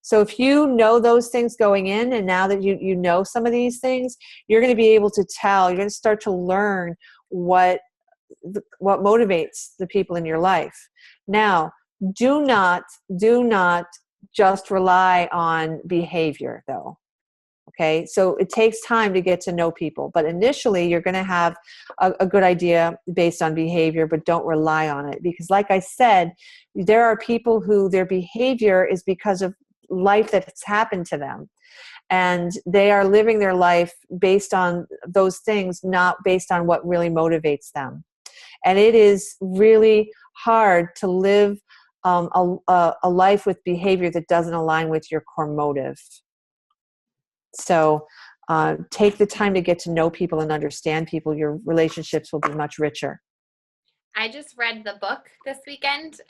So if you know those things going in, and now that you know some of these things, you're going to be able to tell, you're going to start to learn what motivates the people in your life. Now, do not just rely on behavior, though. Okay, so it takes time to get to know people, but initially you're going to have a good idea based on behavior, but don't rely on it, because like I said, there are people who their behavior is because of life that's happened to them, and they are living their life based on those things, not based on what really motivates them. And it is really hard to live a life with behavior that doesn't align with your core motive. So take the time to get to know people and understand people. Your relationships will be much richer.
I just read the book this weekend.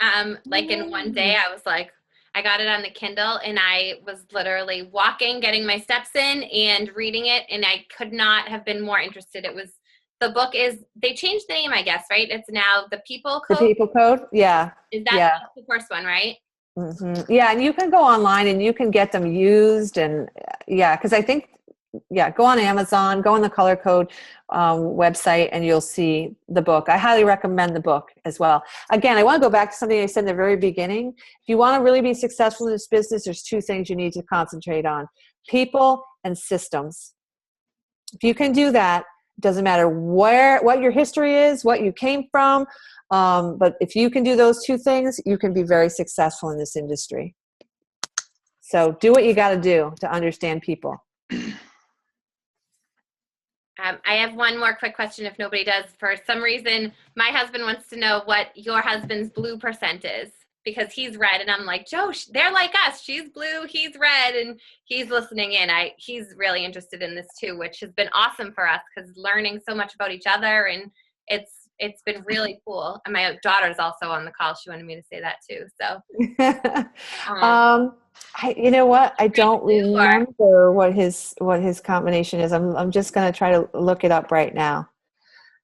Like in one day, I was like, I got it on the Kindle, and I was literally walking, getting my steps in, and reading it, and I could not have been more interested. The book is, they changed the name, I guess, right? It's now The People Code.
The People Code? Yeah.
Is that
yeah.
the first one, right?
Mm-hmm. Yeah, and you can go online and you can get them used, and because I think, go on Amazon, go on the Color Code website, and you'll see the book. I highly recommend the book as well. Again, I want to go back to something I said in the very beginning. If you want to really be successful in this business, there's two things you need to concentrate on: people and systems. If you can do that, it doesn't matter what your history is, what you came from, but if you can do those two things, you can be very successful in this industry. So do what you got to do to understand people.
I have one more quick question if nobody does. For some reason, my husband wants to know what your husband's blue percent is, because he's red, and I'm like, Joe, they're like us. She's blue, he's red, and he's listening in. He's really interested in this too, which has been awesome for us, because learning so much about each other, and it's been really cool. And my daughter's also on the call. She wanted me to say that too. So,
you know what? I don't remember what his combination is. I'm just going to try to look it up right now.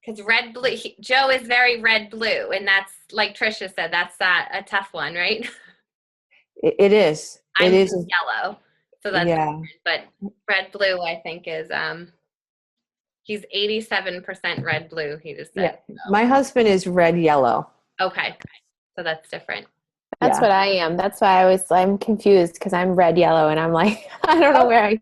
Because red blue, Joe is very red blue, and that's, like Trisha said, that's a tough one, right?
It is.
I'm
it is
yellow, so that's different. But red blue, I think, is he's 87% red blue. He just said.
Yeah, my husband is red yellow.
Okay, so that's different.
That's what I am. That's why I'm confused, because I'm red yellow, and I'm like, I don't know where I.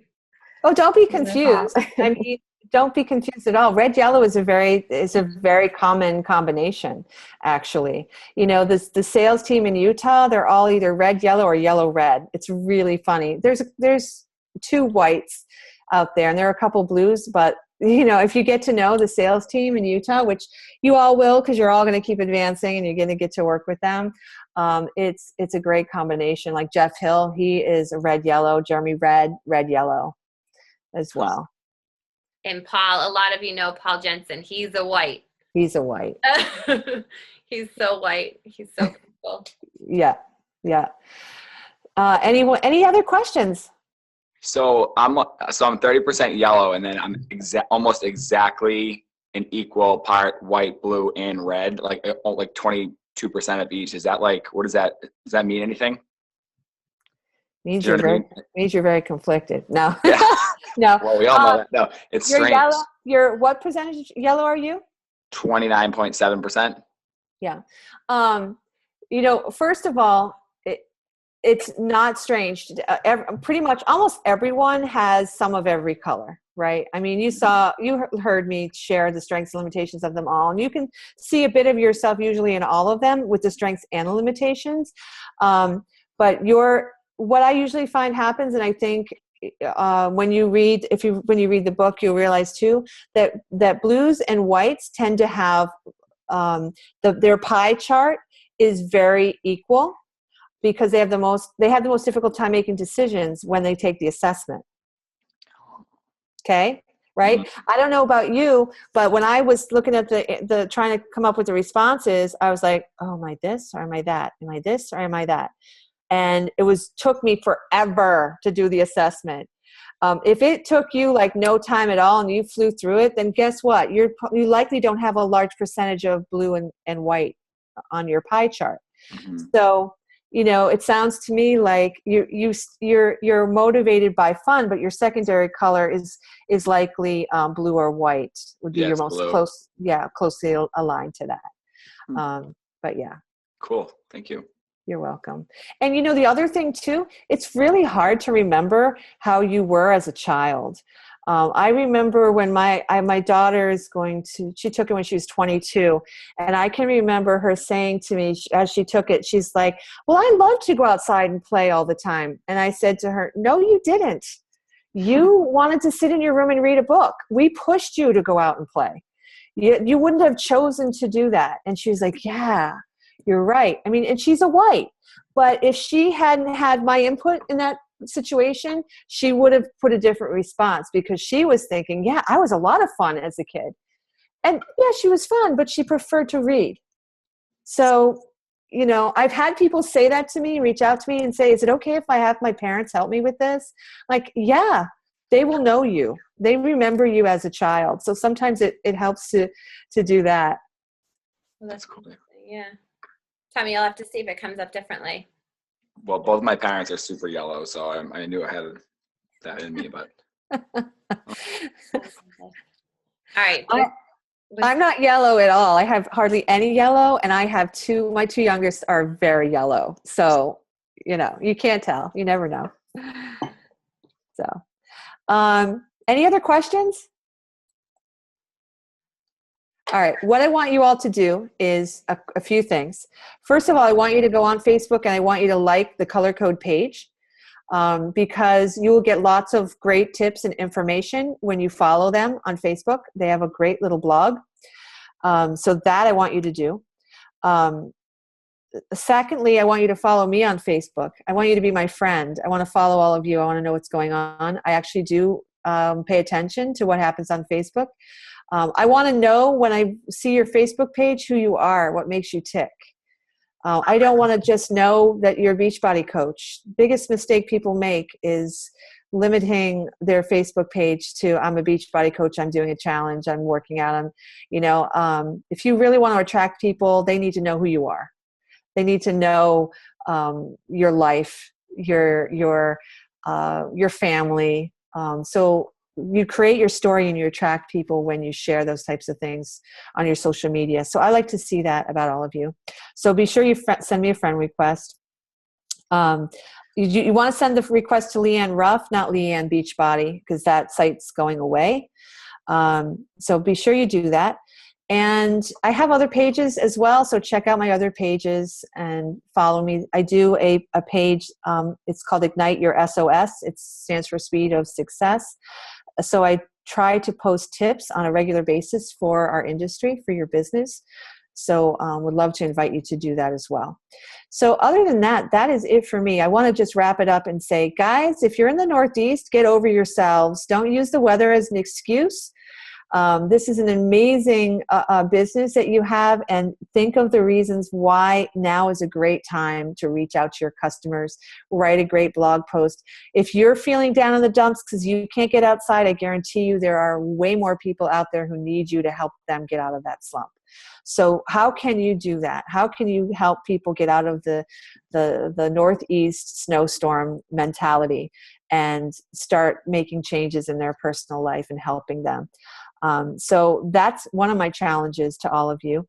Oh, don't be confused. I mean, don't be confused at all. Red yellow is a very common combination, actually. You know, the sales team in Utah, they're all either red yellow or yellow red. It's really funny. There's two whites out there, and there are a couple blues, but you know, if you get to know the sales team in Utah, which you all will, because you're all going to keep advancing and you're going to get to work with them, it's a great combination. Like Jeff Hill, he is a red yellow. Jeremy red yellow as well.
And Paul, a lot of you know Paul Jensen. He's a white.
He's a white.
He's so white. He's so cool.
Yeah. Any other questions?
So I'm 30% yellow, and then I'm almost exactly an equal part white, blue, and red, like 22% of each. Is that what does that mean anything?
Means you're very conflicted. No.
Yeah.
No.
Well, we all know that. No, it's
you're
strange.
Yellow. What percentage yellow are you?
29.7%.
Yeah. You know, first of all, it's not strange. Pretty much almost everyone has some of every color, right? I mean, you heard me share the strengths and limitations of them all, and you can see a bit of yourself usually in all of them with the strengths and the limitations. But what I usually find happens, and I think when you read the book, you'll realize too that blues and whites tend to have their pie chart is very equal, because they have the most difficult time making decisions when they take the assessment. Okay, right? Mm-hmm. I don't know about you, but when I was looking at the trying to come up with the responses, I was like, oh, am I this or am I that? Am I this or am I that? And it took me forever to do the assessment. If it took you like no time at all and you flew through it, then guess what? You likely don't have a large percentage of blue and white on your pie chart. Mm-hmm. So, you know, it sounds to me like you're motivated by fun, but your secondary color is likely blue or white would be your most blue. Closely aligned to that. But yeah.
Cool. Thank you.
You're welcome. And the other thing too, it's really hard to remember how you were as a child. I remember when my daughter is she took it when she was 22. And I can remember her saying to me as she took it, she's like, well, I love to go outside and play all the time. And I said to her, no, you didn't. You wanted to sit in your room and read a book. We pushed you to go out and play. You wouldn't have chosen to do that. And she was like, yeah, you're right. I mean, and she's a white, but if she hadn't had my input in that situation, she would have put a different response, because she was thinking, yeah, I was a lot of fun as a kid. And yeah, she was fun, but she preferred to read. So, I've had people say that to me, reach out to me and say, is it okay if I have my parents help me with this? Like, yeah, they will know you. They remember you as a child. So sometimes it helps to do that.
Well, that's cool. Yeah. Tommy, you'll have to see if it comes up differently.
Well, both my parents are super yellow, so I knew I had that in me, but.
All right.
I'm not yellow at all. I have hardly any yellow, and I have my two youngest are very yellow. So, you can't tell. You never know. So, any other questions? All right. What I want you all to do is a few things. First of all, I want you to go on Facebook, and I want you to like the Color Code page, because you will get lots of great tips and information when you follow them on Facebook. They have a great little blog. So that I want you to do. Secondly, I want you to follow me on Facebook. I want you to be my friend. I want to follow all of you. I want to know what's going on. I actually do pay attention to what happens on Facebook. I want to know when I see your Facebook page who you are, what makes you tick. I don't want to just know that you're a Beachbody coach. Biggest mistake people make is limiting their Facebook page to, I'm a Beachbody coach, I'm doing a challenge, I'm working out. If you really want to attract people, they need to know who you are. They need to know your life, your family. So you create your story and you attract people when you share those types of things on your social media. So I like to see that about all of you. So be sure you send me a friend request. You want to send the request to LeeAnne Ruff, not LeeAnne Beachbody, because that site's going away. So be sure you do that. And I have other pages as well, so check out my other pages and follow me. I do a page, it's called Ignite Your SOS. It stands for Speed of Success. So I try to post tips on a regular basis for our industry, for your business. So would love to invite you to do that as well. So other than that, that is it for me. I want to just wrap it up and say, guys, if you're in the Northeast, get over yourselves. Don't use the weather as an excuse. This is an amazing business that you have, and think of the reasons why now is a great time to reach out to your customers, write a great blog post. If you're feeling down in the dumps because you can't get outside, I guarantee you there are way more people out there who need you to help them get out of that slump. So how can you do that? How can you help people get out of the Northeast snowstorm mentality and start making changes in their personal life and helping them? So that's one of my challenges to all of you.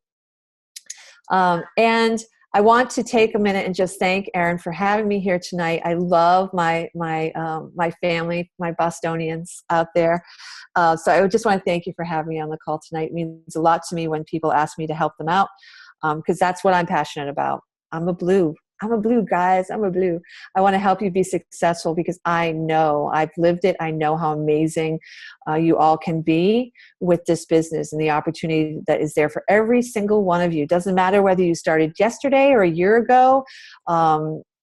And I want to take a minute and just thank Erin for having me here tonight. I love my family, my Bostonians out there. So I just want to thank you for having me on the call tonight. It means a lot to me when people ask me to help them out, because that's what I'm passionate about. I'm a blue, guys. I'm a blue. I want to help you be successful because I know, I've lived it. I know how amazing you all can be with this business and the opportunity that is there for every single one of you. Doesn't matter whether you started yesterday or a year ago,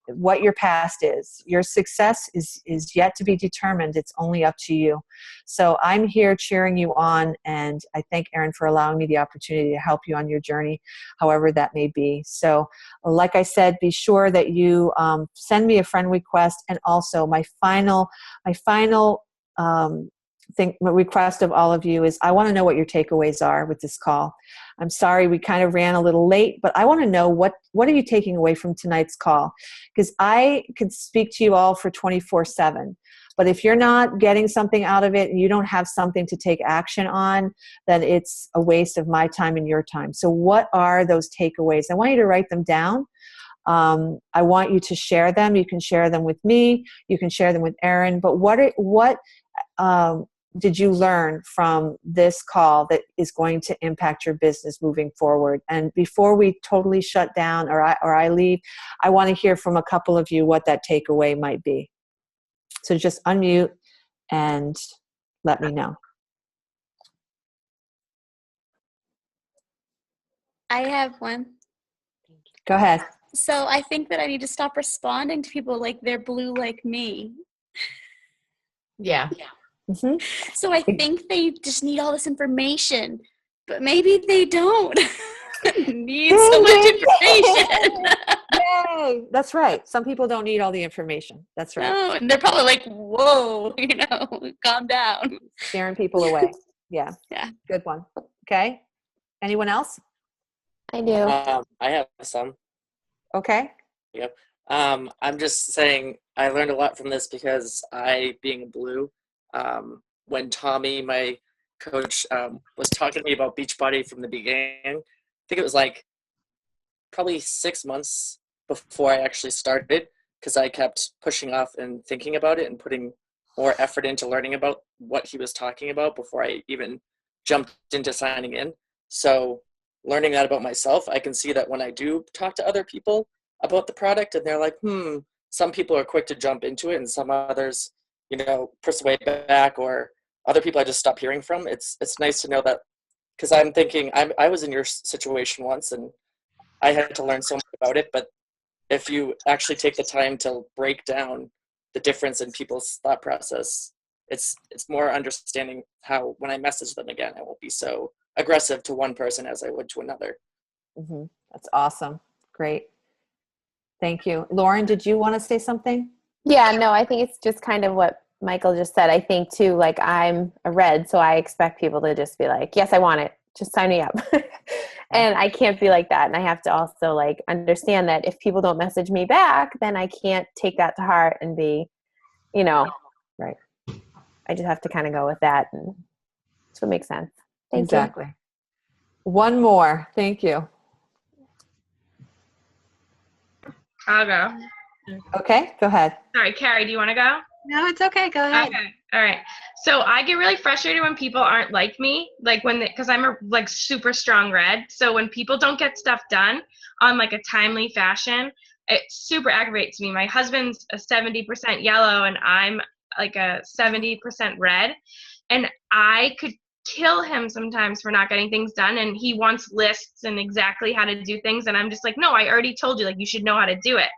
what your past is. Your success is yet to be determined. It's only up to you. So I'm here cheering you on, and I thank Erin for allowing me the opportunity to help you on your journey, however that may be. So like I said, be sure that you send me a friend request, and also my final request of all of you is I want to know what your takeaways are with this call. I'm sorry we kind of ran a little late, but I want to know what are you taking away from tonight's call? Because I could speak to you all for 24/7. But if you're not getting something out of it and you don't have something to take action on, then it's a waste of my time and your time. So what are those takeaways? I want you to write them down. I want you to share them. You can share them with me. You can share them with Erin. But what did you learn from this call that is going to impact your business moving forward? And before we totally shut down or I leave, I want to hear from a couple of you what that takeaway might be. So just unmute and let me know.
I have one.
Go ahead.
So I think that I need to stop responding to people like they're blue like me.
Yeah.
Mm-hmm.
So I think they just need all this information, but maybe they don't need so much information.
Yay! That's right. Some people don't need all the information. That's right.
No, and they're probably like, whoa, calm down.
Scaring people away. Yeah.
Yeah.
Good one. Okay. Anyone else?
I do.
I have some.
Okay.
Yep. I'm just saying I learned a lot from this because I, being blue, when Tommy, my coach, was talking to me about Beachbody from the beginning, I think it was like probably 6 months before I actually started, because I kept pushing off and thinking about it and putting more effort into learning about what he was talking about before I even jumped into signing in. So learning that about myself, I can see that when I do talk to other people about the product and they're like, some people are quick to jump into it and some others, push away back, or other people I just stop hearing from. It's nice to know that, because I'm thinking I was in your situation once and I had to learn so much about it, but if you actually take the time to break down the difference in people's thought process, it's more understanding how when I message them again, I won't be so aggressive to one person as I would to another.
Mm-hmm. That's awesome. Great. Thank you. Lauren, did you want to say something?
Yeah, no, I think it's just kind of what Michael just said. I think too, like I'm a red, so I expect people to just be like, yes, I want it. Just sign me up. And I can't be like that. And I have to also like understand that if people don't message me back, then I can't take that to heart and be, right. I just have to kind of go with that. And that's what makes sense. Thank
Exactly. One more. Thank you.
I'll go.
Okay, go ahead.
Sorry, Carrie, do you want to go?
No, it's okay. Go ahead.
Okay. All right. So I get really frustrated when people aren't like me, like because I'm a super strong red. So when people don't get stuff done on like a timely fashion, it super aggravates me. My husband's a 70% yellow and I'm like a 70% red. And I could kill him sometimes for not getting things done. And he wants lists and exactly how to do things. And I'm just like, no, I already told you, like, you should know how to do it.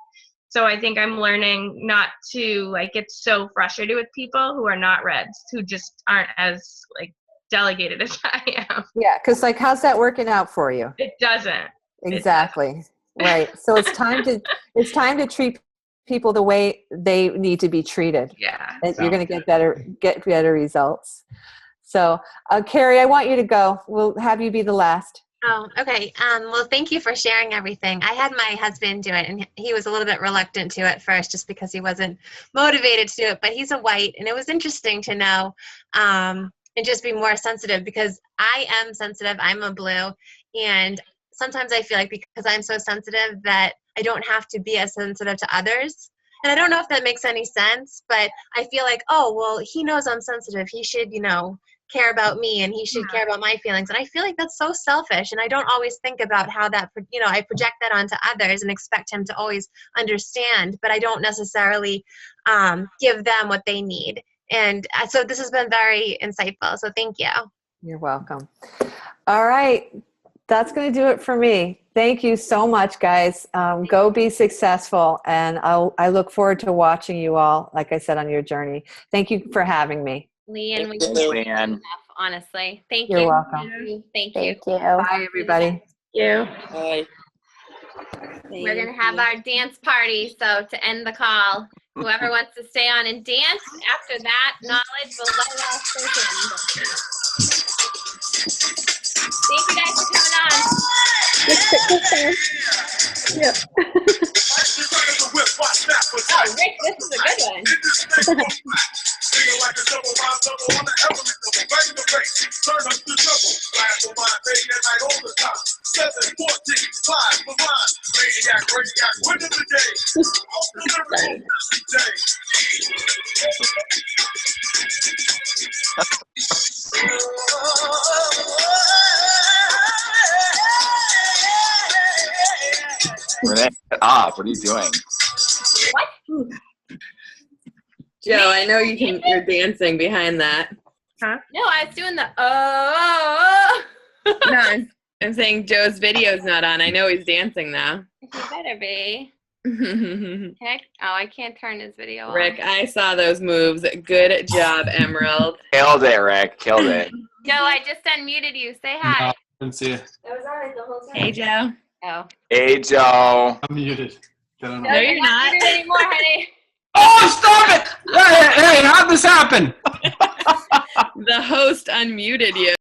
So I think I'm learning not to like get so frustrated with people who are not reds, who just aren't as like delegated as I am.
Yeah, because like, how's that working out for you?
It doesn't.
Exactly. Right. So it's time to treat people the way they need to be treated.
Yeah.
And you're going to get better results. So, Carrie, I want you to go. We'll have you be the last.
Oh, okay. Well, thank you for sharing everything. I had my husband do it, and he was a little bit reluctant to at first just because he wasn't motivated to do it, but he's a white, and it was interesting to know and just be more sensitive, because I am sensitive. I'm a blue, and sometimes I feel like because I'm so sensitive that I don't have to be as sensitive to others. And I don't know if that makes any sense, but I feel like, oh, well, he knows I'm sensitive. He should, care about me, and he should care about my feelings. And I feel like that's so selfish, and I don't always think about how that, I project that onto others and expect him to always understand, but I don't necessarily give them what they need. And so this has been very insightful, so thank you.
You're welcome. All right, that's going to do it for me. Thank you so much, guys. Go be successful, and I look forward to watching you all, like I said, on your journey. Thank you for having me.
LeeAnne, we
Thank you,
can't
LeeAnne.
enough, honestly. Thank
You're
you.
welcome.
Thank you.
you.
Bye, everybody.
You.
Bye.
We're going to have our dance party. So to end the call, whoever wants to stay on and dance, after that knowledge will let us Thank you guys for coming on. Oh, Rick, this is a good one.
Feeling like a double rhyme double on the element double. Bang the bass, turn up the double. Blast on my day and night all the time. 7, 14, 5 for mine. Win of the day.
Renee, off. What are you doing?
Joe, I know you're dancing behind that.
No, I was doing the oh.
No, I'm saying Joe's video's not on. I know he's dancing now.
He better be. Heck, I can't turn his video on.
Rick, I saw those moves. Good job, Emerald.
Killed it, Rick. Killed it.
Joe, I just unmuted you. Say hi.
Didn't see you.
I was on it the whole time.
Hey, Joe.
Oh.
Hey, Joe.
I'm muted.
No, you're not muted anymore, honey.
Oh, stop it! Hey, how'd this happen?
The host unmuted you.